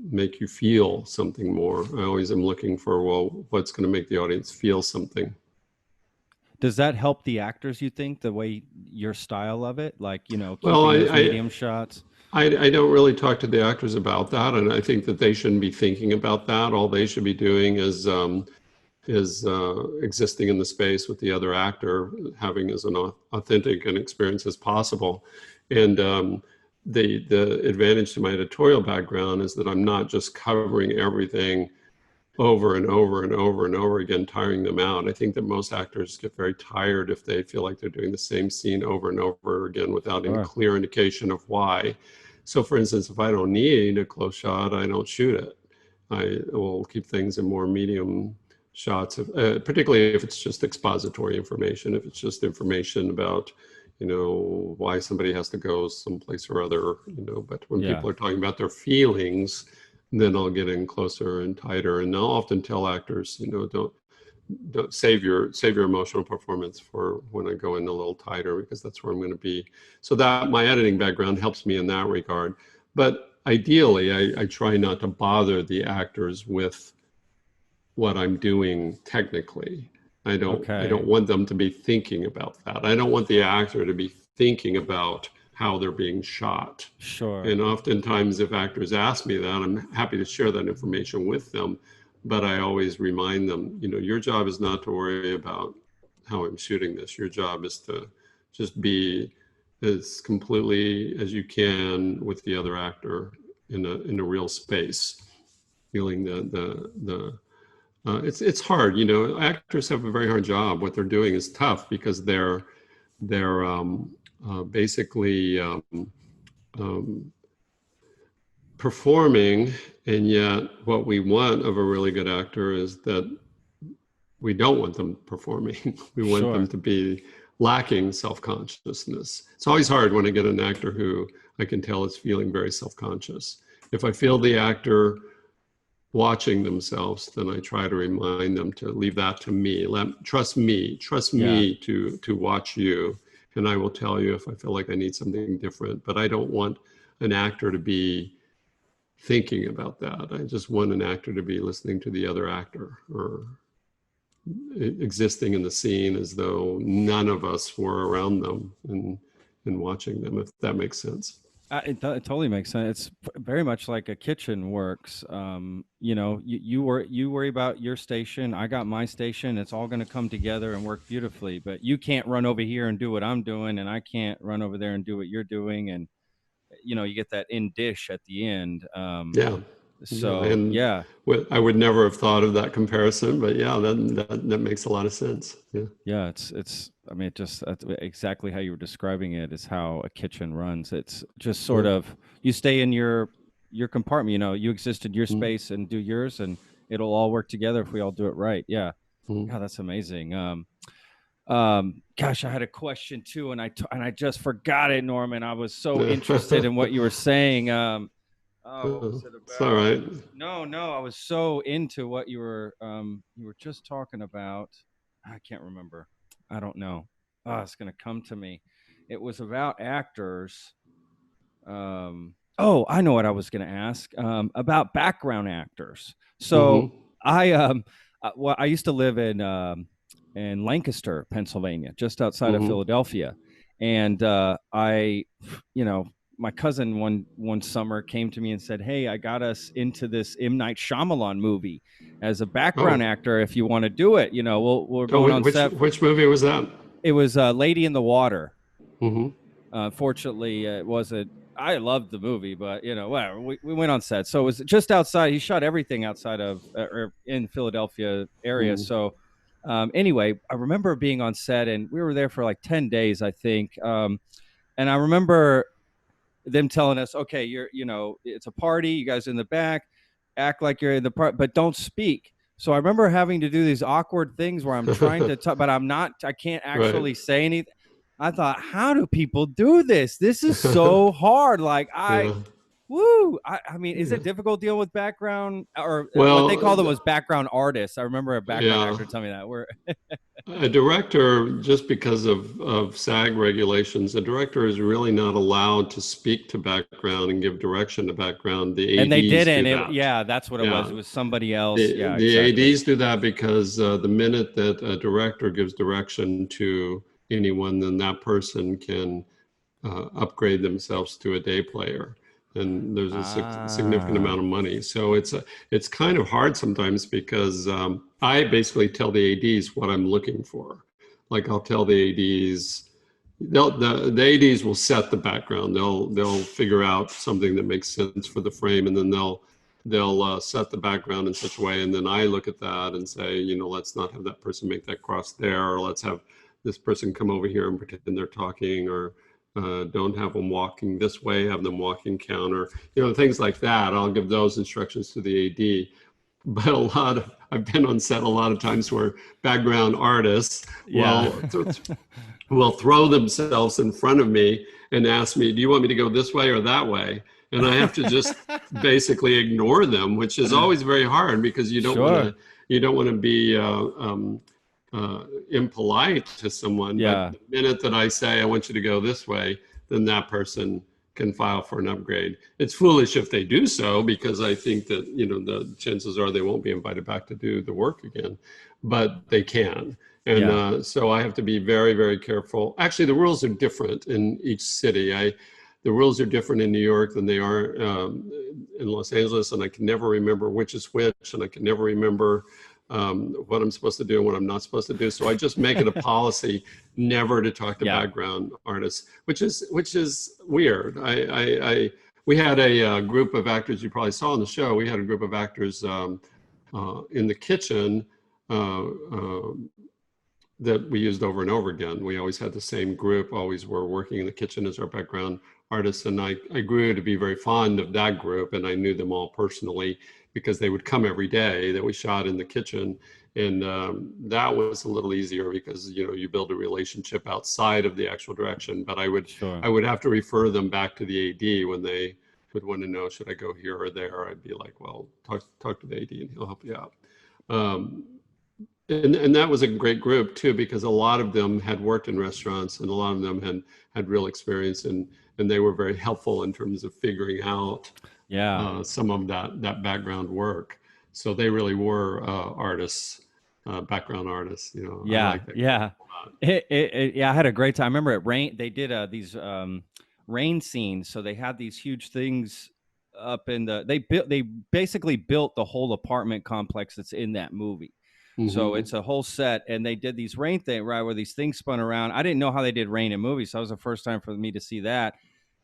make you feel something more. I always am looking for, well, what's going to make the audience feel something. Does that help the actors, you think, the way your style of it, like, keeping those medium shots? I don't really talk to the actors about that, and I think that they shouldn't be thinking about that. All they should be doing is existing in the space with the other actor, having as an authentic an experience as possible. And the advantage to my editorial background is that I'm not just covering everything over and over and over and over again, tiring them out. I think that most actors get very tired if they feel like they're doing the same scene over and over again without any clear indication of why. So for instance, if I don't need a close shot, I don't shoot it. I will keep things in more medium shots, particularly if it's just expository information, if it's just information about, why somebody has to go someplace or other, but when people are talking about their feelings, then I'll get in closer and tighter. And I'll often tell actors, don't save your emotional performance for when I go in a little tighter, because that's where I'm going to be. So that my editing background helps me in that regard. But ideally, I try not to bother the actors with what I'm doing technically. I don't want them to be thinking about that. I don't want the actor to be thinking about how they're being shot. Sure. And oftentimes if actors ask me that, I'm happy to share that information with them. But I always remind them, your job is not to worry about how I'm shooting this. Your job is to just be as completely as you can with the other actor in a real space, feeling it's hard. Actors have a very hard job. What they're doing is tough because they're basically performing, and yet what we want of a really good actor is that we don't want them performing. We want them to be lacking self-consciousness. It's always hard when I get an actor who I can tell is feeling very self-conscious. If I feel the actor watching themselves, then I try to remind them to leave that to me. Trust me to watch you. and I will tell you if I feel like I need something different. But I don't want an actor to be thinking about that. I just want an actor to be listening to the other actor, or existing in the scene as though none of us were around them and watching them, if that makes sense. It totally makes sense. It's very much like a kitchen works. You know, you worry about your station. I got my station. It's all going to come together and work beautifully. But you can't run over here and do what I'm doing, and I can't run over there and do what you're doing. And you know, you get that in dish at the end. Yeah. Yeah, So and yeah, I would never have thought of that comparison, but yeah, that makes a lot of sense. Yeah. yeah. It's. I mean, it just that's exactly how you were describing it is how a kitchen runs. It's just sort Yeah. of you stay in your compartment. You know, you exist in your Mm, space and do yours, and it'll all work together if we all do it right. Yeah. mm. God, that's amazing. Gosh, I had a question too, and I just forgot it, Norman. I was so interested in what you were saying. Oh, what was it It's all about? right. No, I was so into what you were just talking about. I can't remember. I don't know. Oh, it's gonna come to me. It was about actors. Oh, I know what I was gonna ask. About background actors. So Hmm. well, I used to live in Lancaster, Pennsylvania, just outside of Hmm. Philadelphia, and you know, my cousin one summer came to me and said, "Hey, I got us into this M. Night Shyamalan movie as a background Oh, actor. If you want to do it, you know, we're oh, going on set." which movie was that? It was Lady in the Water. Hmm. Fortunately, it wasn't. I loved the movie, but you know, whatever. We went on set, so it was just outside. He shot everything outside of or in Philadelphia area. Mm. So anyway, I remember being on set, and we were there for like 10 days, I think. And I remember them telling us, okay, you know, it's a party. You guys in the back, act like you're in the part, but don't speak. So I remember having to do these awkward things where I'm trying to talk, but I'm not. I can't Right. actually say anything. I thought, how do people do this? This is so hard. Like Yeah. woo. I mean, is Yeah. it difficult dealing with background or what they call Well, them was background artists? I remember a background yeah. actor telling me that. We're A director, just because of SAG regulations, a director is really not allowed to speak to background and give direction to background. The and they ADs do didn't. that. Yeah, that's what it was. Yeah. It was somebody else. The Yeah, the exactly. ADs do that because the minute that a director gives direction to anyone, then that person can upgrade themselves to a day player, and there's a significant Ah. amount of money. So it's kind of hard sometimes because I basically tell the ADs what I'm looking for. Like I'll tell the ADs. The ADs will set the background. They'll figure out something that makes sense for the frame, and then they'll set the background in such a way. And then I look at that and say, you know, let's not have that person make that cross there, or let's have this person come over here and pretend they're talking, or don't have them walking this way, have them walking counter, you know, things like that. I'll give those instructions to the AD. But I've been on set a lot of times where background artists Yeah. will throw themselves in front of me and ask me, do you want me to go this way or that way? And I have to just basically ignore them, which is always very hard because Sure. you don't want to be impolite to someone. But Yeah. the minute that I say I want you to go this way, then that person can file for an upgrade. It's foolish if they do so because I think that, you know, the chances are they won't be invited back to do the work again, but they can. And Yeah. so I have to be very, very careful. Actually, the rules are different in each city. The rules are different in New York than they are in Los Angeles, and I can never remember which is which, and I can never remember what I'm supposed to do and what I'm not supposed to do. So I just make it a policy never to talk to Yeah. background artists, which is weird. We had a group of actors you probably saw on the show. We had a group of actors in the kitchen. Uh, uh, that we used over and over again. We always had the same group, always were working in the kitchen as our background artists. And I grew to be very fond of that group, and I knew them all personally because they would come every day that we shot in the kitchen. And that was a little easier because, you know, you build a relationship outside of the actual direction. But Sure. I would have to refer them back to the AD when they would want to know, should I go here or there? I'd be like, well, talk to the AD and he'll help you out. Um, And that was a great group too, because a lot of them had worked in restaurants and a lot of them had real experience, and they were very helpful in terms of figuring out Yeah. some of that background work. So they really were artists, background artists. You know, I Yeah, like that group yeah. a lot. Yeah, I had a great time. I remember it rain. They did these rain scenes, so they had these huge things up in the. They basically built the whole apartment complex that's in that movie. So Hmm. it's a whole set, and they did these rain thing right where these things spun around. I didn't know how they did rain in movies, so that was the first time for me to see that.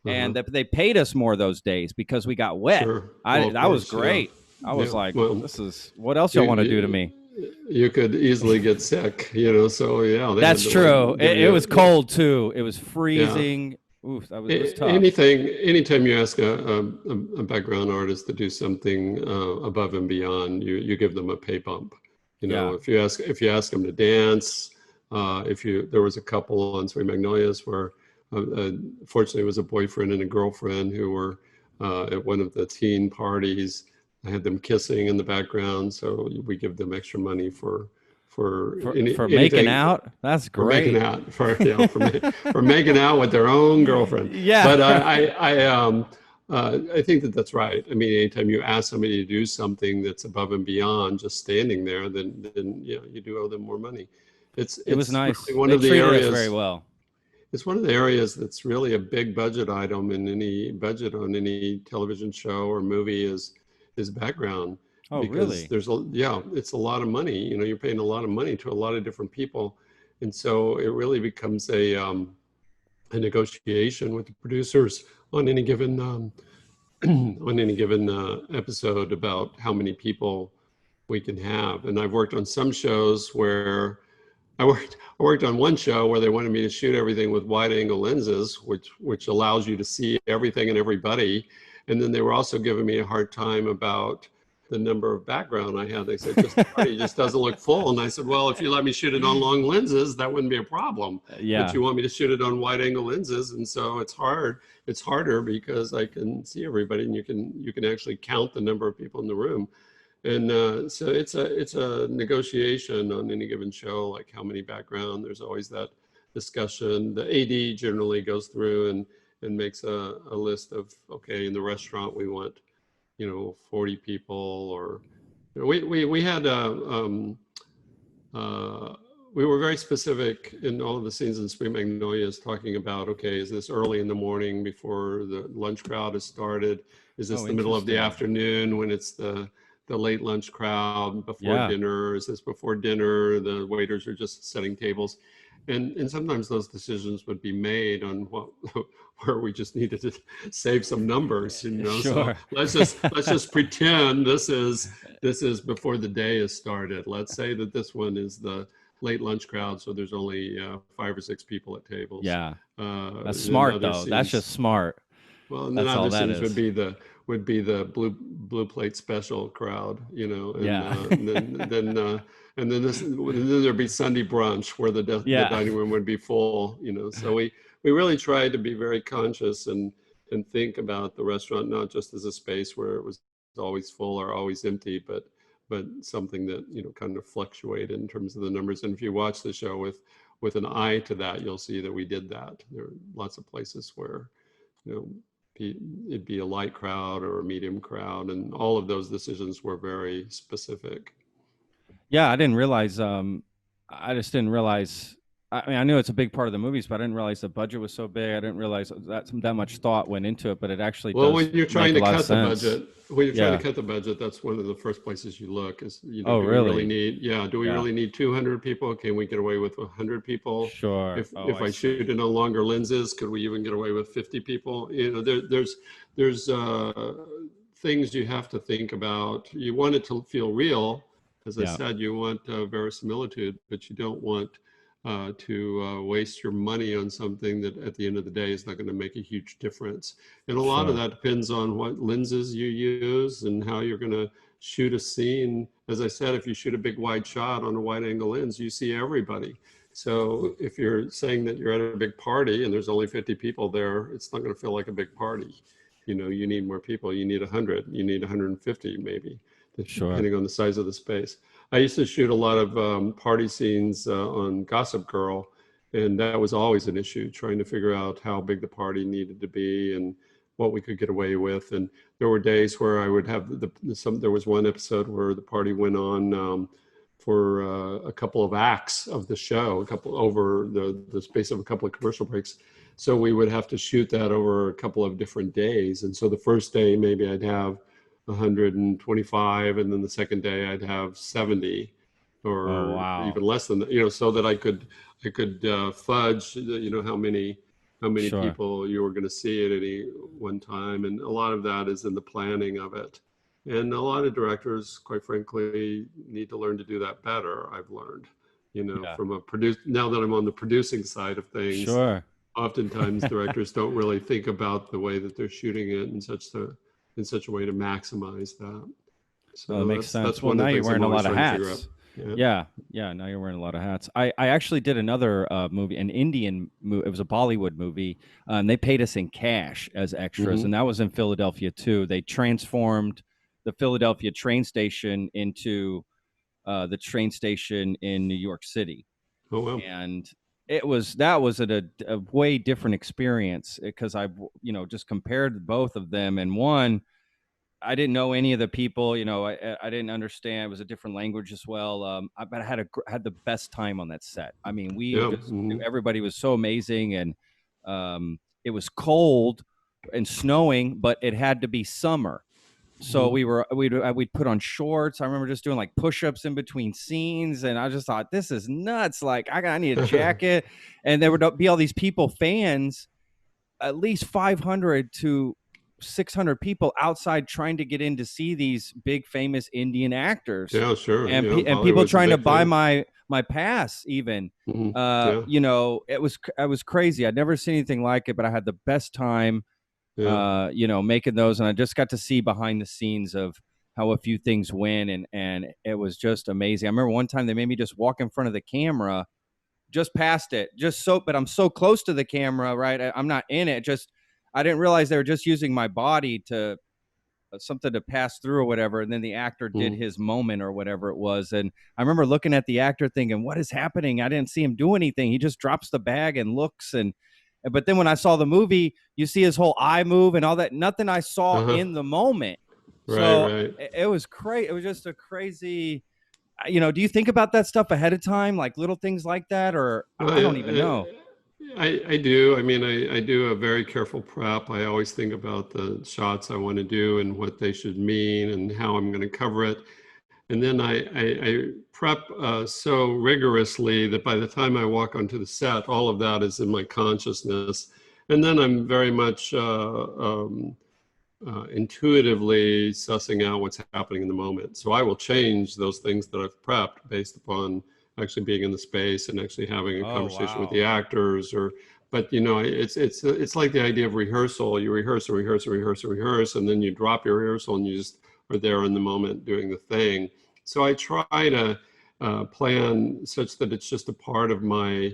Uh-huh. And they paid us more those days because we got wet. Sure. Well, of That was course, yeah, great. I was yeah. like, Well, this is what else you y'all want to do to you, me? you could easily get sick, you know. So yeah, they had That's to like true. give It was you, cold too. It was yeah. freezing. Oof, it was tough. Anytime you ask a background artist to do something above and beyond, you give them a pay bump. You know, Yeah. if you ask them to dance, there was a couple on Sweet Magnolias where, fortunately, it was a boyfriend and a girlfriend who were at one of the teen parties. I had them kissing in the background, so we give them extra money for For making anything out, that's for making great. out for making out with their own girlfriend. Yeah, But right. I think that that's right. I mean, anytime you ask somebody to do something that's above and beyond just standing there, then you know, you do owe them more money. It was It's really nice. one They of the treated us very areas. well. It's one of the areas that's really a big budget item in any budget on any television show or movie is background, Oh, because really? there's a yeah, it's a lot of money. You know, you're paying a lot of money to a lot of different people, and so it really becomes a negotiation with the producers on any given on any given episode about how many people we can have. And I've worked on some shows where I worked on one show where they wanted me to shoot everything with wide angle lenses, which allows you to see everything and everybody. And then they were also giving me a hard time about the number of background I had. They said, just the party just doesn't look full. And I said, well, if you let me shoot it on long lenses, that wouldn't be a problem. But Yeah, you want me to shoot it on wide angle lenses. And so it's hard. It's harder because I can see everybody, and you can actually count the number of people in the room. And so it's a negotiation on any given show, like how many background. There's always that discussion. The AD generally goes through and makes a list of, okay, in the restaurant we want, you know, 40 people, or you know, we had uh, we were very specific in all of the scenes in Sweet Magnolias, talking about, okay, is this early in the morning before the lunch crowd has started? Is this oh, the middle of the interesting. afternoon when it's the late lunch crowd before Yeah, dinner? Is this before dinner? The waiters are just setting tables. And sometimes those decisions would be made on what where we just needed to save some numbers, you know. So sure. let's just pretend this is before the day has started. Let's say that this one is the late lunch crowd, so there's only 5 or 6 people at tables. Yeah, that's Then smart other though. That's scenes, just smart. well, and then That's all other that scenes is. would be the blue plate special crowd, you know, Yeah, and then there'd be Sunday brunch where the yeah. dining room would be full, you know. So we really tried to be very conscious and think about the restaurant not just as a space where it was always full or always empty, but something that, you know, kind of fluctuated in terms of the numbers. And if you watch the show with an eye to that, you'll see that we did that. There are lots of places where, you know, it'd be a light crowd or a medium crowd, and all of those decisions were very specific. Yeah, I didn't realize. I just didn't realize. I mean, I knew it's a big part of the movies, but I didn't realize the budget was so big. I didn't realize that much thought went into it. But it actually Well, does when you're trying make a to lot of cut the sense. budget, when you're trying to Yeah. cut the budget, that's one of the first places you look is, you know, Oh, really? do we Yeah. really need 200 people? Can we get away with 100 people? Sure. Oh, If I I see. shoot it on longer lenses, could we even get away with 50 people? You know, there's things you have to think about. You want it to feel real. As I Yeah. said, you want verisimilitude, but you don't want to waste your money on something that at the end of the day is not going to make a huge difference. And a lot of Sure. that depends on what lenses you use and how you're going to shoot a scene. As I said, if you shoot a big wide shot on a wide angle lens, you see everybody. So if you're saying that you're at a big party and there's only 50 people there, it's not going to feel like a big party. You know, you need more people. You need 100. You need 150 maybe, Sure. depending on the size of the space. I used to shoot a lot of party scenes on Gossip Girl, and that was always an issue, trying to figure out how big the party needed to be and what we could get away with. And there were days where I would have there was one episode where the party went on for a couple of acts of the show, over the space of a couple of commercial breaks. So we would have to shoot that over a couple of different days. And so the first day, maybe I'd have 125, and then the second day I'd have 70, or even less than that, so that I could fudge, how many Sure. people you were going to see at any one time. And a lot of that is in the planning of it. And a lot of directors, quite frankly, need to learn to do that better. I've learned, from now that I'm on the producing side of things. Sure. Oftentimes directors don't really think about the way that they're shooting it in such a way to maximize that. So that makes sense. That's well, one of now the you're things wearing I'm a lot of always trying to hats. figure out. Yeah. Now you're wearing a lot of hats. I actually did another movie, an Indian movie. It was a Bollywood movie. And they paid us in cash as extras, and that was in Philadelphia too. They transformed the Philadelphia train station into the train station in New York City. Oh, wow. And that was a way different experience, because I just compared both of them, and one, I didn't know any of the people, I didn't understand. It was a different language as well. But I had the best time on that set. I mean, everybody was so amazing, and it was cold and snowing, but it had to be summer. So we'd put on shorts. I remember just doing like push-ups in between scenes, and I just thought, this is nuts. Like I need a jacket. And there would be all these people, fans, at least 500 to 600 people outside trying to get in to see these big famous Indian actors. Yeah, sure. And people trying to buy my pass even. It was crazy. I'd never seen anything like it, but I had the best time making those, and I just got to see behind the scenes of how a few things went, and it was just amazing. I remember one time they made me just walk in front of the camera, just past it, but I'm so close to the camera, right? I'm not in it. I didn't realize they were just using my body to something to pass through or whatever. And then the actor did his moment or whatever it was. And I remember looking at the actor thinking, what is happening? I didn't see him do anything. He just drops the bag and looks. But then when I saw the movie, you see his whole eye move and all that. Nothing I saw in the moment. Right. It was crazy. It was just a crazy, do you think about that stuff ahead of time? Like little things like that, or I don't even know. I do. I mean, I do a very careful prep. I always think about the shots I want to do and what they should mean and how I'm going to cover it. And then I prep so rigorously that by the time I walk onto the set, all of that is in my consciousness. And then I'm very much intuitively sussing out what's happening in the moment. So I will change those things that I've prepped based upon actually being in the space and actually having a conversation with the actors. But it's like the idea of rehearsal. You rehearse, and then you drop your rehearsal and you just are there in the moment doing the thing. So I try to plan such that it's just a part of my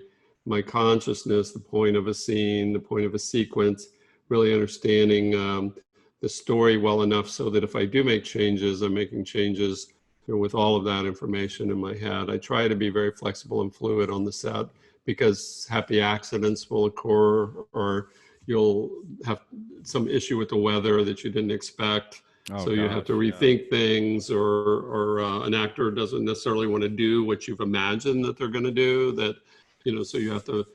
consciousness, the point of a scene, the point of a sequence, really understanding the story well enough so that if I do make changes, I'm making changes with all of that information in my head. I try to be very flexible and fluid on the set, because happy accidents will occur, or you'll have some issue with the weather that you didn't expect. You have to rethink things, or an actor doesn't necessarily want to do what you've imagined that they're going to do. So you have to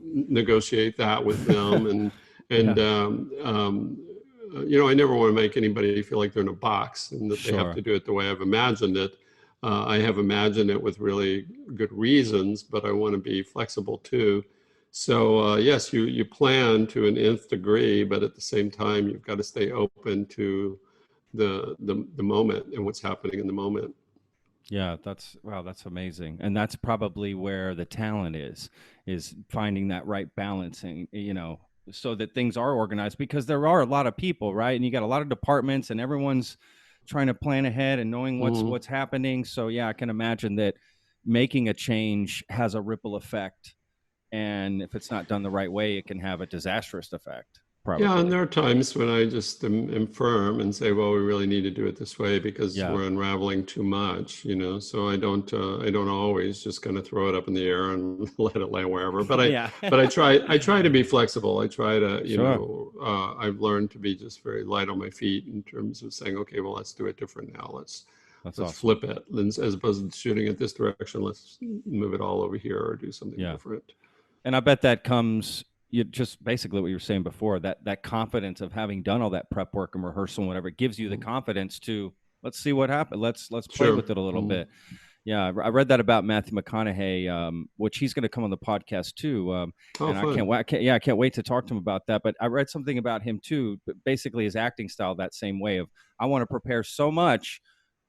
negotiate that with them. I never want to make anybody feel like they're in a box and that they have to do it the way I've imagined it. I have imagined it with really good reasons, but I want to be flexible too. So yes, you plan to an nth degree, but at the same time, you've got to stay open to the moment and what's happening in the moment. Yeah, that's amazing. And that's probably where the talent is finding that right balance, and so that things are organized, because there are a lot of people, right? And you got a lot of departments, and everyone's trying to plan ahead and knowing what's happening. So yeah, I can imagine that making a change has a ripple effect, and if it's not done the right way, it can have a disastrous effect. Yeah, and probably. there are times when I just am firm and say, well, we really need to do it this way because Yeah. we're unraveling too much, you know. So I don't always just kind of throw it up in the air and let it lay wherever. Yeah. But I try to be flexible. I try to, Sure. I've learned to be just very light on my feet in terms of saying, okay, well, let's do it different now. That's Let's awesome. flip it. As opposed to shooting it this direction, let's move it all over here or do something Yeah. different. And I bet that comes, you just basically what you were saying before, that confidence of having done all that prep work and rehearsal and whatever, it gives you the Mm. confidence to, let's see what happens. Let's play Sure. with it a little Mm. bit. Yeah, I read that about Matthew McConaughey, which he's going to come on the podcast too. Oh, And I can't fun. wait. I can't wait to talk to him about that. But I read something about him too. But basically, his acting style, that same way of, I want to prepare so much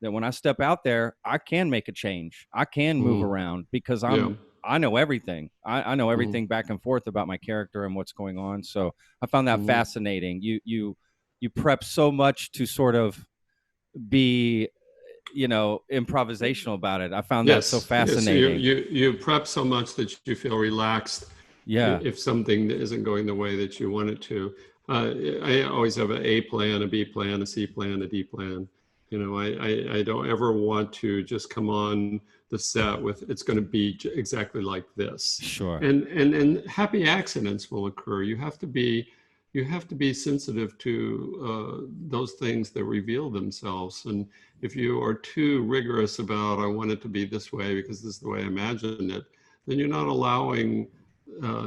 that when I step out there, I can make a change. I can move Mm. around because Yeah. I know everything. I know Mm. everything back and forth about my character and what's going on. So I found that Mm. fascinating. You prep so much to sort of be, improvisational about it. I found that so Yes, yes. fascinating. You prep so much that you feel relaxed Yeah, if something isn't going the way that you want it to. I always have an A plan, a B plan, a C plan, a D plan. You know, I don't ever want to just come on the set with it's going to be exactly like this. sure. And happy accidents will occur. You have to be sensitive to those things that reveal themselves. And if you are too rigorous about I want it to be this way because this is the way I imagined it, then you're not allowing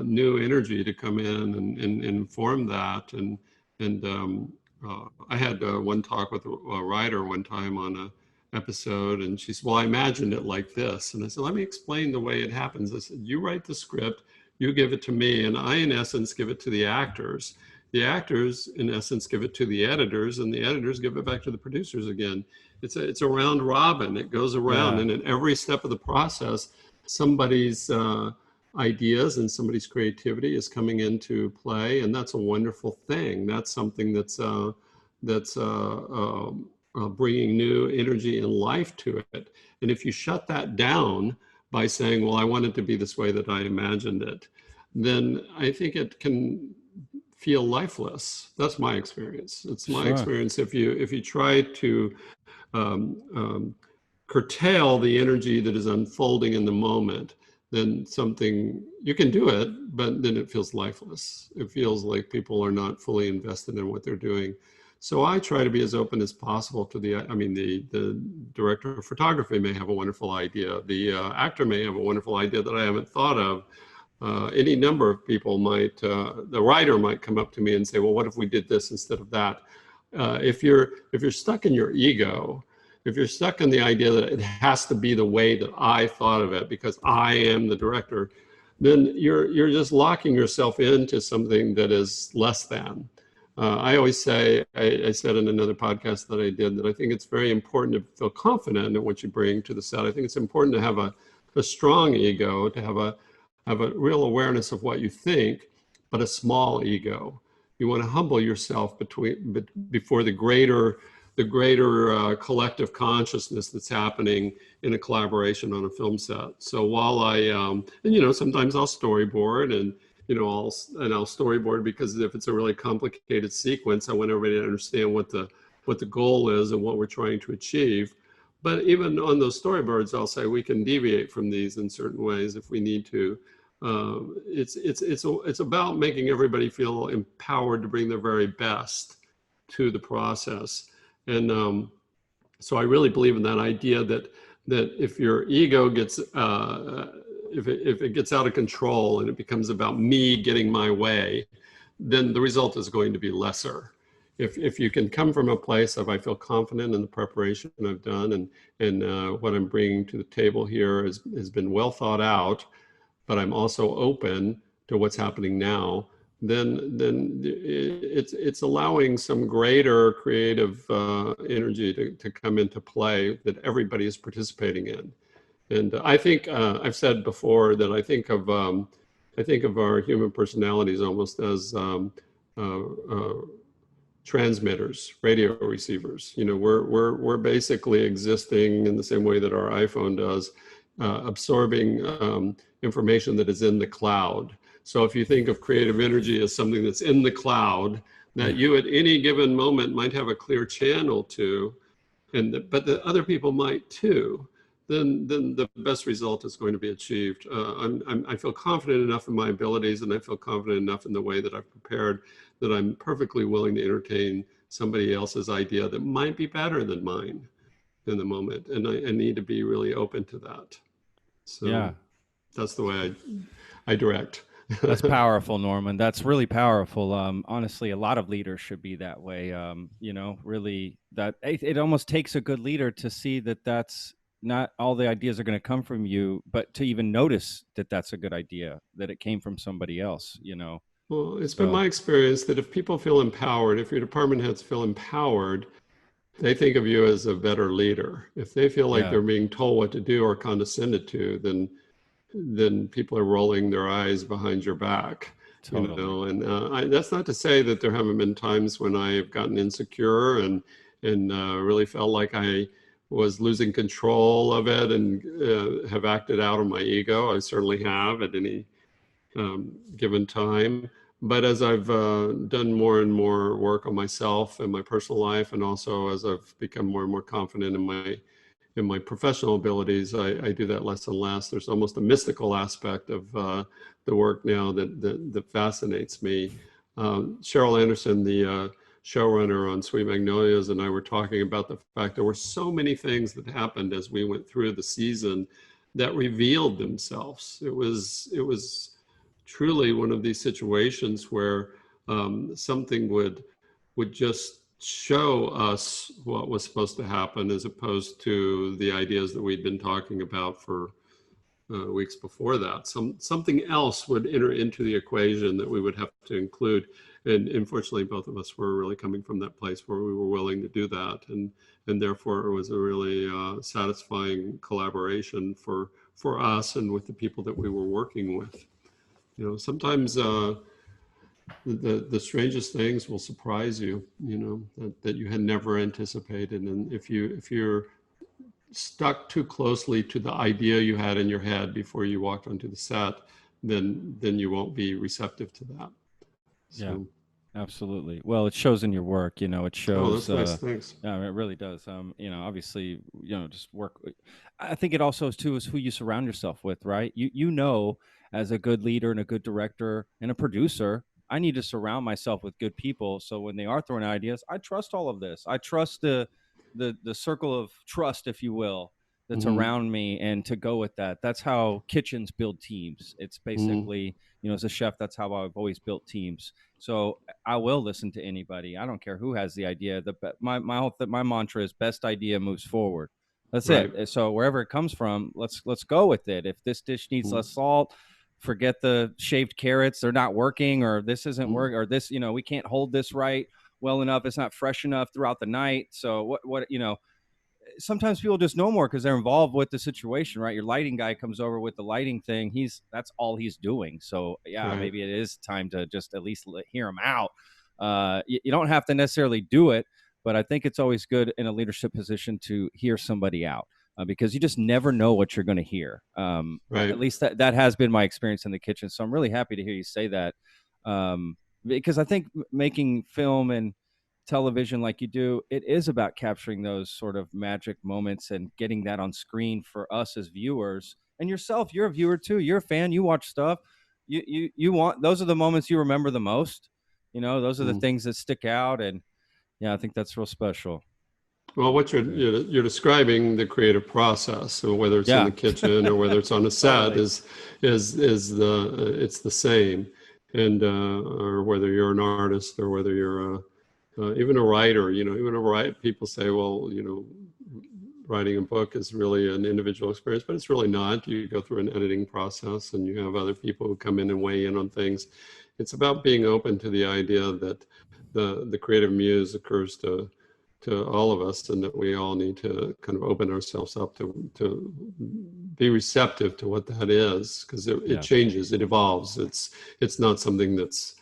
new energy to come in and inform that. I had one talk with a writer one time on a episode, and she said, "Well, I imagined it like this," and I said, "Let me explain the way it happens." I said, "You write the script, you give it to me, and I, in essence, give it to the actors. The actors, in essence, give it to the editors, and the editors give it back to the producers again. It's a round robin. It goes around, Yeah, and at every step of the process, somebody's ideas and somebody's creativity is coming into play, and that's a wonderful thing. That's something that's bringing new energy and life to it. And if you shut that down by saying, "Well, I want it to be this way that I imagined it," then I think it can feel lifeless. That's my experience. It's my sure. experience. If you try to um, um, curtail the energy that is unfolding in the moment, then something you can do it, but then it feels lifeless. It feels like people are not fully invested in what they're doing. So I try to be as open as possible to the director of photography may have a wonderful idea. The actor may have a wonderful idea that I haven't thought of. Any number of people the writer might come up to me and say, well, what if we did this instead of that? If you're stuck in your ego, if you're stuck in the idea that it has to be the way that I thought of it because I am the director, then you're just locking yourself into something that is less than. I always say, I said in another podcast that I did, that I think it's very important to feel confident in what you bring to the set. I think it's important to have a strong ego, to have a real awareness of what you think, but a small ego. You want to humble yourself before the greater collective consciousness that's happening in a collaboration on a film set. So while sometimes I'll storyboard and I'll storyboard because if it's a really complicated sequence, I want everybody to understand what the goal is and what we're trying to achieve. But even on those storyboards, I'll say we can deviate from these in certain ways if we need to. It's about making everybody feel empowered to bring their very best to the process. And so I really believe in that idea that if your ego gets if it gets out of control and it becomes about me getting my way, then the result is going to be lesser. If you can come from a place of I feel confident in the preparation I've done and what I'm bringing to the table here has been well thought out, but I'm also open to what's happening now, then it's allowing some greater creative energy to come into play that everybody is participating in. And I think I've said before that I think of our human personalities almost as transmitters, radio receivers. You know, we're basically existing in the same way that our iPhone does, absorbing information that is in the cloud. So if you think of creative energy as something that's in the cloud, that you at any given moment might have a clear channel to, but the other people might too, then the best result is going to be achieved. I feel confident enough in my abilities, and I feel confident enough in the way that I've prepared, that I'm perfectly willing to entertain somebody else's idea that might be better than mine in the moment, and I need to be really open to that. So Yeah. that's the way I direct. That's powerful, Norman. That's really powerful. Honestly, a lot of leaders should be that way. Really, that it almost takes a good leader to see that that's not all the ideas are going to come from you, but to even notice that that's a good idea, that it came from somebody else. Well, it's been So my experience that if people feel empowered, if your department heads feel empowered, they think of you as a better leader. If they feel like yeah, they're being told what to do or condescended to, then people are rolling their eyes behind your back, totally. And that's not to say that there haven't been times when I've gotten insecure and really felt like I was losing control of it and have acted out on my ego. I certainly have at any given time. But as I've done more and more work on myself and my personal life, and also as I've become more and more confident in my professional abilities, I do that less and less. There's almost a mystical aspect of the work now that fascinates me. Cheryl Anderson, the showrunner on Sweet Magnolias, and I were talking about the fact there were so many things that happened as we went through the season that revealed themselves. It was truly one of these situations where something would just show us what was supposed to happen, as opposed to the ideas that we'd been talking about for weeks before that. Something else would enter into the equation that we would have to include. And unfortunately, both of us were really coming from that place where we were willing to do that. And therefore, it was a really satisfying collaboration for us and with the people that we were working with. Sometimes the strangest things will surprise you, that you had never anticipated. And if you're stuck too closely to the idea you had in your head before you walked onto the set, then you won't be receptive to that. Yeah. So, Absolutely. Well, it shows in your work, it oh, shows, that's nice. Thanks. yeah, it really does. Obviously, just work. I think it also too is who you surround yourself with, right? As a good leader and a good director and a producer, I need to surround myself with good people. So when they are throwing ideas, I trust all of this. I trust the circle of trust, if you will, that's Mm-hmm. around me, and to go with that. That's how kitchens build teams. It's Mm-hmm. basically, as a chef, that's how I've always built teams. So I will listen to anybody. I don't care who has the idea. My mantra is best idea moves forward. That's Right. it. So wherever it comes from, let's go with it. If this dish needs less salt, forget the shaved carrots. They're not working, or this isn't Mm-hmm. working, or this, we can't hold this right well enough. It's not fresh enough throughout the night. So what sometimes people just know more because they're involved with the situation, right? Your lighting guy comes over with the lighting thing. That's all he's doing. So yeah, Right. maybe it is time to just at least hear him out. You don't have to necessarily do it, but I think it's always good in a leadership position to hear somebody out, because you just never know what you're going to hear. At Right. least that has been my experience in the kitchen. So I'm really happy to hear you say that, because I think making film and television like you do, it is about capturing those sort of magic moments and getting that on screen for us as viewers. And yourself, you're a viewer too. You're a fan. You watch stuff. You want, those are the moments you remember the most. Those are the Mm. things that stick out. And yeah, I think that's real special. Well, what you're, Yeah. you're describing the creative process, so whether it's in the Yeah, kitchen or whether it's on a set, totally. is it's the same, and or whether you're an artist or whether you're even a writer. Even a write people say, well, writing a book is really an individual experience, but it's really not. You go through an editing process, and you have other people who come in and weigh in on things. It's about being open to the idea that the creative muse occurs to all of us, and that we all need to kind of open ourselves up to be receptive to what that is, because it Yeah, changes, it evolves. It's not something that's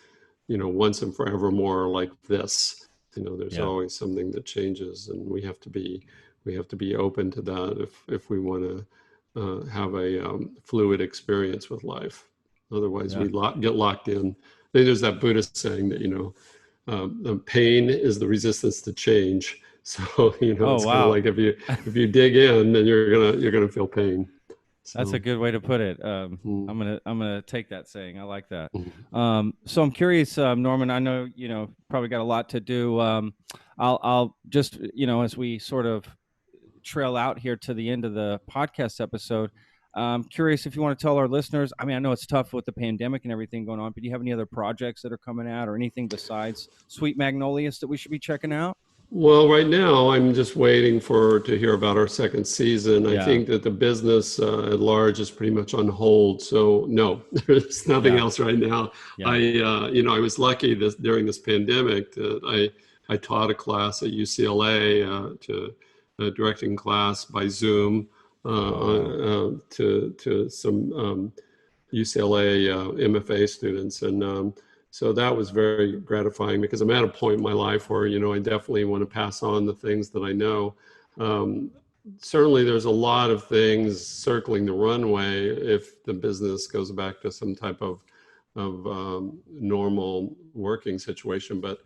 once and forevermore like this. There's yeah. always something that changes, and we have to be open to that if we want to have a fluid experience with life. Otherwise, we get locked in. I think there's that Buddhist saying that, pain is the resistance to change. So, it's kind of like if you dig in, then you're gonna feel pain. So, that's a good way to put it. I'm gonna take that saying. I like that. So I'm curious, Norman. I know probably got a lot to do. I'll just as we sort of trail out here to the end of the podcast episode, I'm curious if you want to tell our listeners. I mean, I know it's tough with the pandemic and everything going on, but do you have any other projects that are coming out, or anything besides Sweet Magnolias that we should be checking out? well, right now I'm just waiting to hear about our second season. I think that the business at large is pretty much on hold. So no, there's nothing else right now. I was lucky during this pandemic that I taught a class at UCLA to a directing class by Zoom to some UCLA MFA students, and so that was very gratifying because I'm at a point in my life where I definitely want to pass on the things that I know. Certainly, there's a lot of things circling the runway if the business goes back to some type of normal working situation, but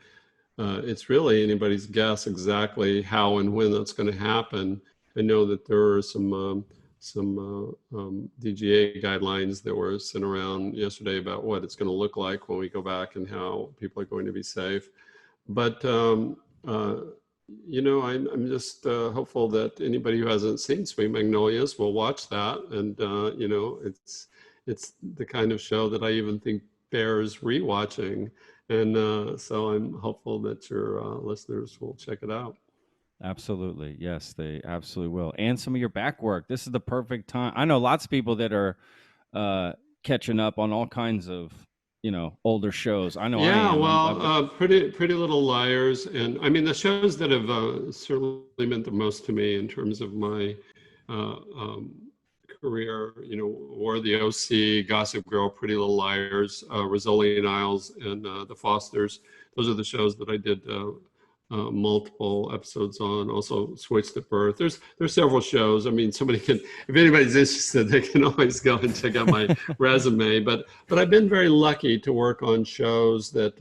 it's really anybody's guess exactly how and when that's going to happen. I know that there are some DGA guidelines that were sent around yesterday about what it's going to look like when we go back and how people are going to be safe. But I'm just hopeful that anybody who hasn't seen Sweet Magnolias will watch that, and it's the kind of show that I even think bears rewatching. And so I'm hopeful that your listeners will check it out. Absolutely. Yes, they absolutely will. And some of your back work. This is the perfect time. I know lots of people that are catching up on all kinds of, older shows. I know I am. Well, Pretty Little Liars. And I mean, the shows that have certainly meant the most to me in terms of my career, were the OC, Gossip Girl, Pretty Little Liars, Rizzoli and Isles, and The Fosters. Those are the shows that I did multiple episodes on. Also Switched at Birth. There's several shows. I mean, somebody can, if anybody's interested, they can always go and check out my resume. But I've been very lucky to work on shows that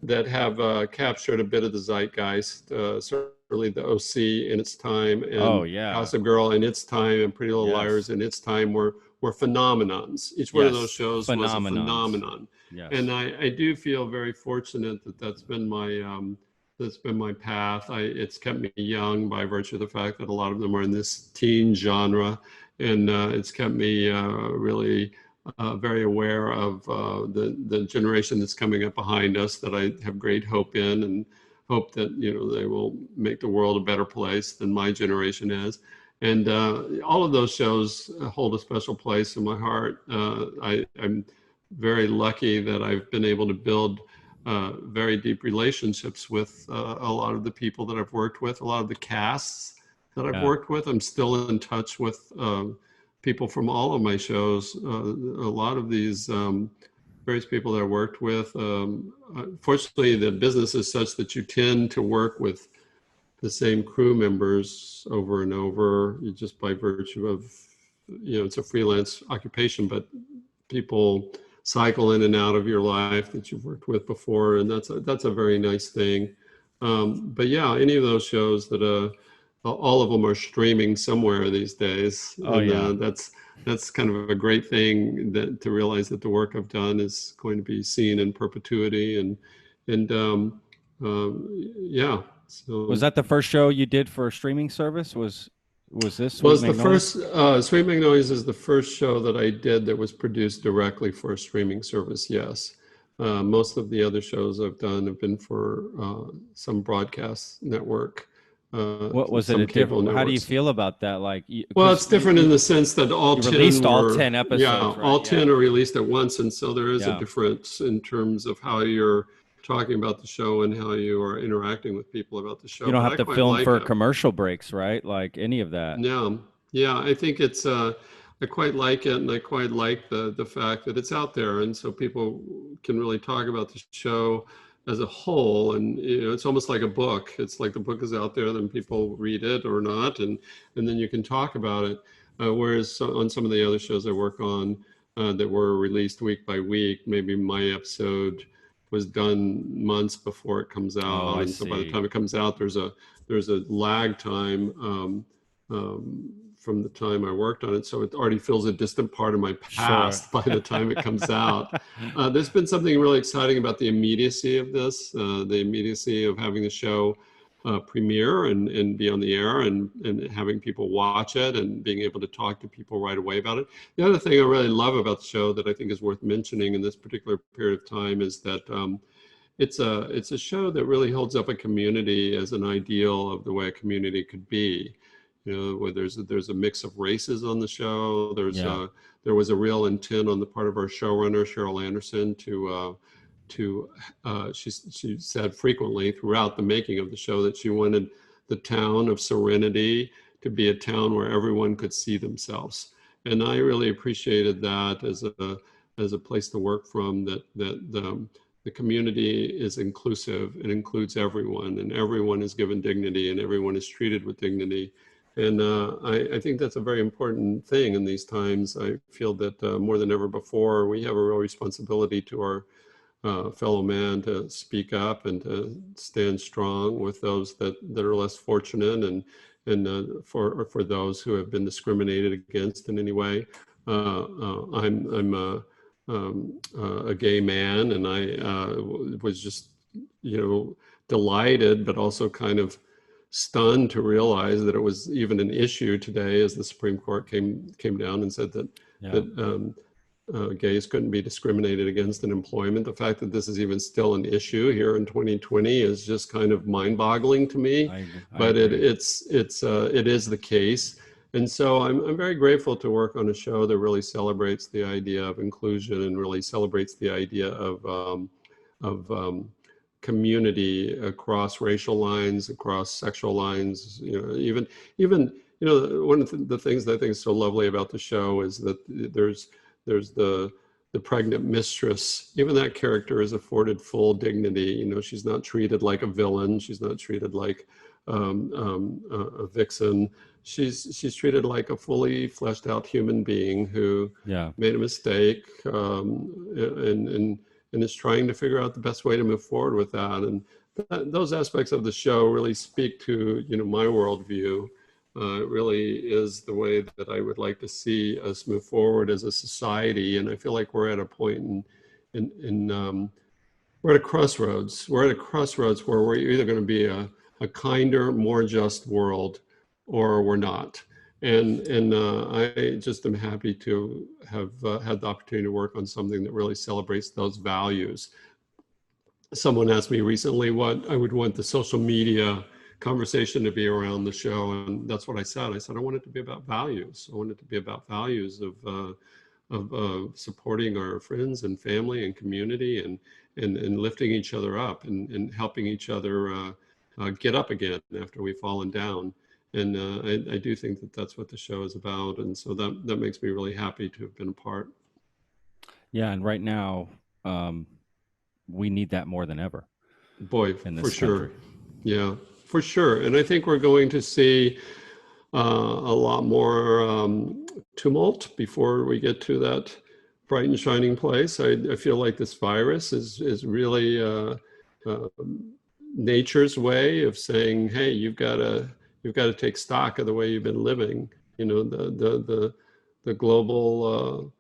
have captured a bit of the zeitgeist. Certainly the OC in its time, and Gossip Girl in its time, and Pretty Little Liars in its time were phenomenons. Each one of those shows was a phenomenon. Yes. And I do feel very fortunate that's been my path. It's kept me young by virtue of the fact that a lot of them are in this teen genre, and it's kept me really very aware of the generation that's coming up behind us that I have great hope in, and hope that they will make the world a better place than my generation is. And all of those shows hold a special place in my heart. I'm very lucky that I've been able to build very deep relationships with a lot of the people that I've worked with, a lot of the casts that I've worked with. I'm still in touch with people from all of my shows. A lot of these various people that I worked with. Fortunately, the business is such that you tend to work with the same crew members over and over, just by virtue of, it's a freelance occupation, but people cycle in and out of your life that you've worked with before, and that's a very nice thing. But yeah, any of those shows that all of them are streaming somewhere these days. That's kind of a great thing, to realize that the work I've done is going to be seen in perpetuity, and yeah. So was that the first show you did for a streaming service? Was this Sweet Magnolias? The first Sweet Magnolias is the first show that I did that was produced directly for a streaming service. Yes. Most of the other shows I've done have been for some broadcast network. What was it? How do you feel about that? Well, it's different in the sense that all 10 released all 10 episodes. Yeah, right? All 10 are released at once, and so there is a difference in terms of how you're talking about the show and how you are interacting with people about the show. You don't have to film for commercial breaks, right? Like any of that. No. Yeah, I think it's I quite like it, and I quite like the fact that it's out there, and so people can really talk about the show as a whole. And it's almost like a book. It's like the book is out there, then people read it or not, and then you can talk about it. Whereas on some of the other shows I work on, that were released week by week. Maybe my episode was done months before it comes Oh, out, I and so by the see. time it comes out, there's a lag time from the time I worked on it, so it already feels a distant part of my Sure. past by the time it comes out. There's been something really exciting about the immediacy of this, the immediacy of having the show premiere and be on the air and having people watch it and being able to talk to people right away about it. The other thing I really love about the show that I think is worth mentioning in this particular period of time is that it's a show that really holds up a community as an ideal of the way a community could be. You know, where there's a mix of races on the show. Yeah. There was a real intent on the part of our showrunner Cheryl Anderson she said frequently throughout the making of the show that she wanted the town of Serenity to be a town where everyone could see themselves. And I really appreciated that as a place to work from, that the community is inclusive and includes everyone, and everyone is given dignity and everyone is treated with dignity. And I think that's a very important thing in these times. I feel that more than ever before, we have a real responsibility to our fellow man to speak up and to stand strong with those that are less fortunate, and for those who have been discriminated against in any way. I'm a gay man, and I was just, delighted, but also kind of stunned to realize that it was even an issue today, as the Supreme Court came down and said that Yeah. gays couldn't be discriminated against in employment. The fact that this is even still an issue here in 2020 is just kind of mind-boggling to me. I But agree. it is the case. And so I'm very grateful to work on a show that really celebrates the idea of inclusion and really celebrates the idea of community across racial lines, across sexual lines. Even one of the things that I think is so lovely about the show is that there's the pregnant mistress. Even that character is afforded full dignity. She's not treated like a villain. She's not treated like a vixen. She's treated like a fully fleshed out human being who Yeah. made a mistake, and is trying to figure out the best way to move forward with that. And those aspects of the show really speak to my worldview. It really is the way that I would like to see us move forward as a society. And I feel like we're at a point we're at a crossroads. We're at a crossroads where we're either going to be a kinder, more just world, or we're not. And I just am happy to have had the opportunity to work on something that really celebrates those values. Someone asked me recently what I would want the social media conversation to be around the show, and that's what I said. I said I want it to be about values. I want it to be about values of supporting our friends and family and community, and lifting each other up, and helping each other get up again after we've fallen down. And I do think that that's what the show is about, and so that makes me really happy to have been a part. Yeah. And right now, we need that more than ever Boy, in for this sure. country. Yeah, for sure. And I think we're going to see a lot more tumult before we get to that bright and shining place. I feel like this virus is really nature's way of saying, hey, you've got to take stock of the way you've been living. The global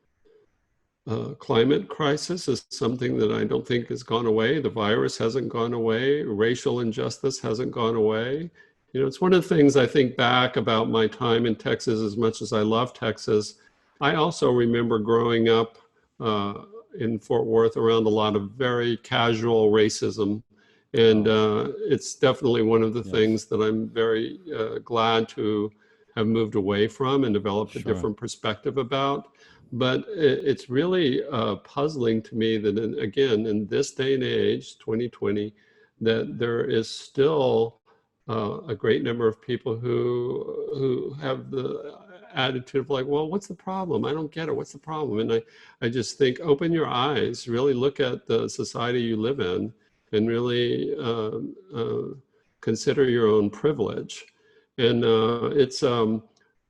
climate crisis is something that I don't think has gone away. The virus hasn't gone away. Racial injustice hasn't gone away. It's one of the things I think back about my time in Texas. As much as I love Texas, I also remember growing up in Fort Worth around a lot of very casual racism. And it's definitely one of the Yes. things that I'm very glad to have moved away from and developed a Sure. different perspective about. But it's really puzzling to me that, again, in this day and age, 2020, that there is still a great number of people who have the attitude of like, well, what's the problem? I don't get it. What's the problem? And I just think, open your eyes, really look at the society you live in, and really consider your own privilege. And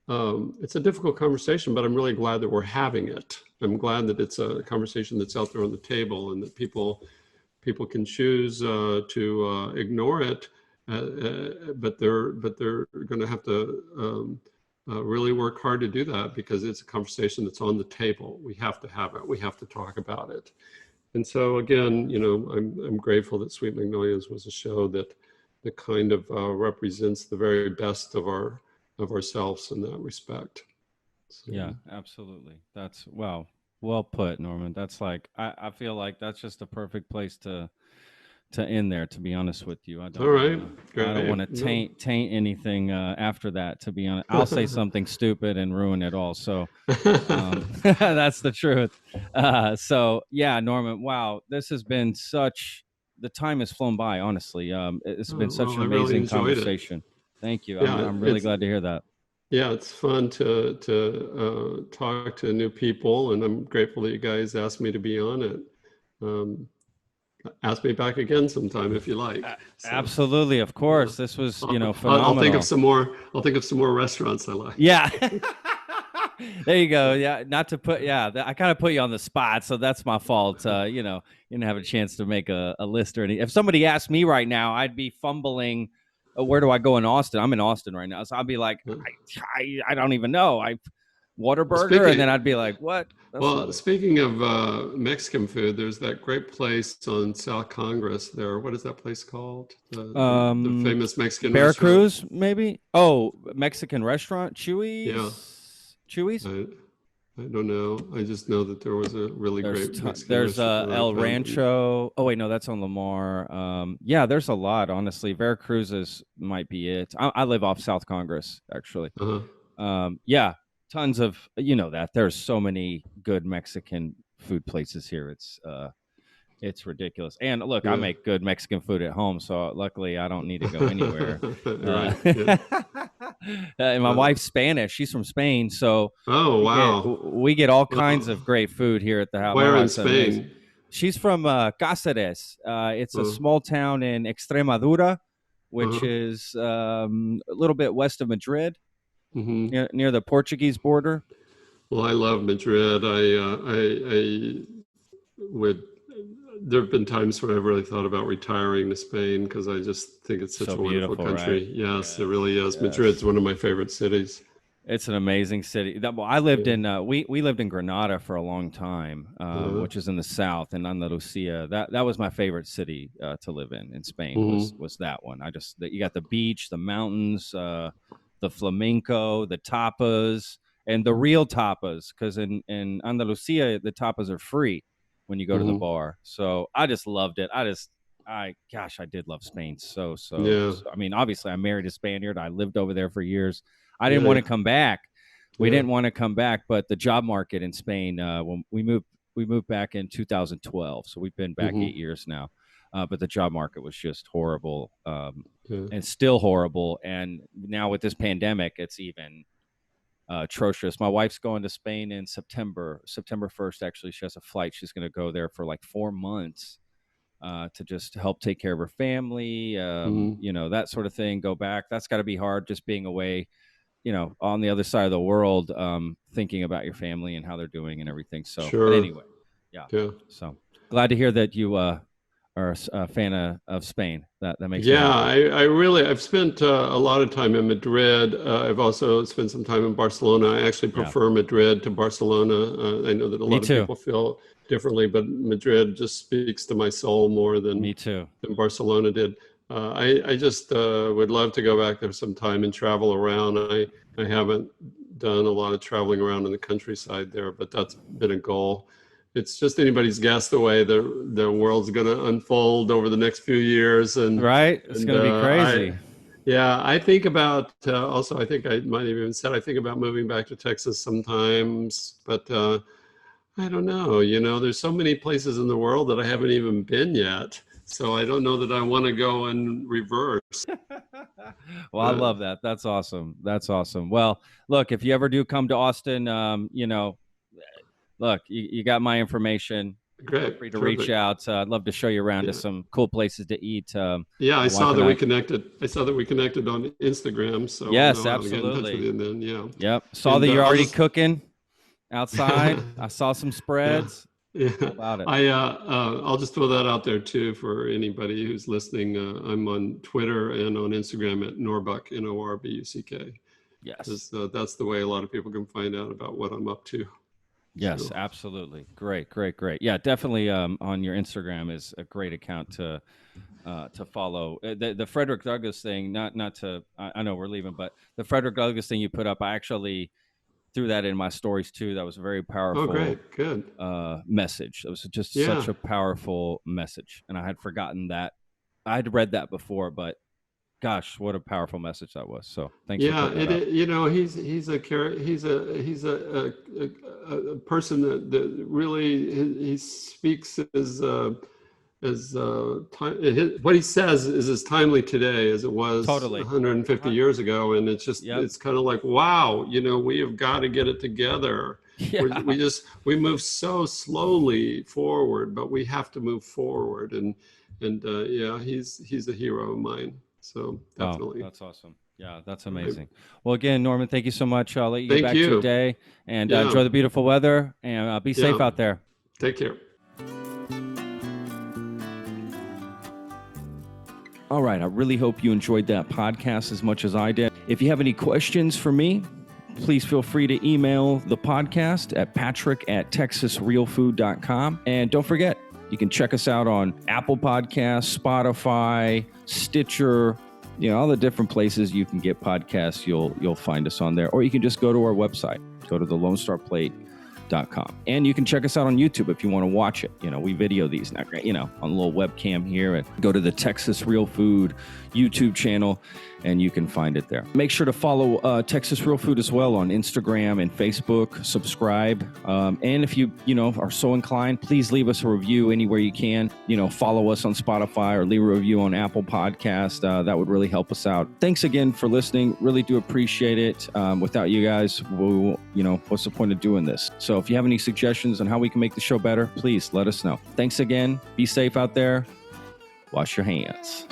it's a difficult conversation, but I'm really glad that we're having it. I'm glad that it's a conversation that's out there on the table, and that people can choose to ignore it, but they're going to have to really work hard to do that, because it's a conversation that's on the table. We have to have it. We have to talk about it. And so again, I'm grateful that Sweet Magnolias was a show that kind of represents the very best of ourselves in that respect. So. Yeah, absolutely. That's well put, Norman. That's like I feel like that's just a perfect place to end there. To be honest with you, All right, I don't want to great. taint anything after that. To be honest, I'll say something stupid and ruin it all. So that's the truth. So yeah, Norman. Wow, this has been the time has flown by. Honestly, it's been such Well, an I really amazing enjoyed it. conversation. Thank you. Yeah, I'm really glad to hear that. yeah, it's fun to talk to new people, and I'm grateful that you guys asked me to be on it. Ask me back again sometime if you like. So, Absolutely, of course. This was, phenomenal. I'll think of some more. I'll think of some more restaurants I like. Yeah. There you go. Yeah, not to put. Yeah, I kind of put you on the spot, so that's my fault. You didn't have a chance to make a list or anything. If somebody asked me right now, I'd be fumbling. Where do I go in Austin? I'm in Austin right now, so I'd be like, I don't even know. Whataburger, and then I'd be like, what? Speaking of Mexican food, there's that great place on South Congress there. What is that place called? The famous Mexican Veracruz, maybe? Oh, Mexican restaurant? Chewy's? Yeah. Chewy's? I don't know. I just know that there was a really great Mexican there's restaurant. El Rancho. Oh, wait, no, that's on Lamar. Yeah, there's a lot, honestly. Veracruz might be it. I live off South Congress, actually. Yeah, tons of, that. There's so many good Mexican food places here. It's ridiculous. And look, I make good Mexican food at home, so luckily I don't need to go anywhere. And my wife's Spanish. She's from Spain, so we get all kinds of great food here at the house. Where in Spain? She's from Cáceres. It's a small town in Extremadura, which is a little bit west of Madrid, near the Portuguese border. Well, I love Madrid. I would. There have been times when I've really thought about retiring to Spain, because I just think it's such a wonderful country. Right? Yes, it really is. Yes. Madrid's one of my favorite cities. It's an amazing city. I lived in we lived in Granada for a long time, which is in the south, in Andalusia. That was my favorite city to live in Spain. Was that one? You got the beach, the mountains, the flamenco, the tapas, and the real tapas, because in Andalusia the tapas are free when you go to the bar. So I just loved it. I did love Spain. So, I mean, obviously I'm married a Spaniard. I lived over there for years. I didn't want to come back. We didn't want to come back, but the job market in Spain, when we moved back in 2012. So we've been back 8 years now. But the job market was just horrible, and still horrible. And now with this pandemic, it's even atrocious. My wife's going to Spain in September 1st. Actually, she has a flight. She's going to go there for like 4 months to just help take care of her family, that sort of thing. Go back. That's got to be hard, just being away, on the other side of the world, thinking about your family and how they're doing and everything. So but anyway, yeah. So glad to hear that you are a fan of Spain. That makes me happy. I've spent a lot of time in Madrid. I've also spent some time in Barcelona. I actually prefer Madrid to Barcelona. I know that a lot of people feel differently, but Madrid just speaks to my soul more than Barcelona did. I just would love to go back there sometime and travel around. I haven't done a lot of traveling around in the countryside there, but that's been a goal. It's just anybody's guess the way the world's going to unfold over the next few years, and it's going to be crazy. I think about also. I think I might have even said I think about moving back to Texas sometimes, but I don't know. There's so many places in the world that I haven't even been yet, so I don't know that I want to go in reverse. Well, I love that. That's awesome. Well, look, if you ever do come to Austin, look, you got my information. Great. Free to Terrific. reach out. I'd love to show you around to some cool places to eat. Yeah, I saw that we connected. I saw that we connected on Instagram, so I Yes, know how to get in touch with absolutely. you. And then, yeah. Yep. Saw And that you're I'll already just, cooking outside. I saw some yeah, spreads. yeah. How about it? I'll just throw that out there too for anybody who's listening. I'm on Twitter and on Instagram at Norbuck, Norbuck, Yes. because that's the way a lot of people can find out about what I'm up to. Yes, So, absolutely. Great, great, great. Yeah, definitely. On your Instagram is a great account to follow. The Frederick Douglass thing. Not to. I know we're leaving, but the Frederick Douglass thing you put up, I actually threw that in my stories too. That was a very oh, powerful great, good. message. It was just Yeah, such a powerful message, and I had forgotten that. I'd read that before, but gosh, what a powerful message that was. So thanks for yeah. putting that up. He's a person that really he speaks what he says is as timely today as it was Totally. 150 years ago, and Yep. it's kind of like, wow, we have got to get it together. Yeah. We move so slowly forward, but we have to move forward, and yeah, he's a hero of mine. So Oh, definitely. that's awesome. Yeah, that's Right. amazing. Well, again, Norman, thank you so much. I'll let you get Thank back to your you. day and Yeah. enjoy the beautiful weather and be safe Yeah. out there. Take care. All right. I really hope you enjoyed that podcast as much as I did. If you have any questions for me, please feel free to email the podcast at patrick@texasrealfood.com. And don't forget, you can check us out on Apple Podcasts, Spotify, Stitcher, all the different places you can get podcasts. You'll find us on there. Or you can just go to our website, go to thelone-star-plate.com. And you can check us out on YouTube if you want to watch it. We video these now, on a little webcam here, and go to the Texas Real Food YouTube channel and you can find it there. Make sure to follow Texas Real Food as well on Instagram and Facebook. Subscribe. And if you are so inclined, please leave us a review anywhere you can. Follow us on Spotify or leave a review on Apple Podcast. That would really help us out. Thanks again for listening. Really do appreciate it. Without you guys, what's the point of doing this? So if you have any suggestions on how we can make the show better, please let us know. Thanks again. Be safe out there. Wash your hands.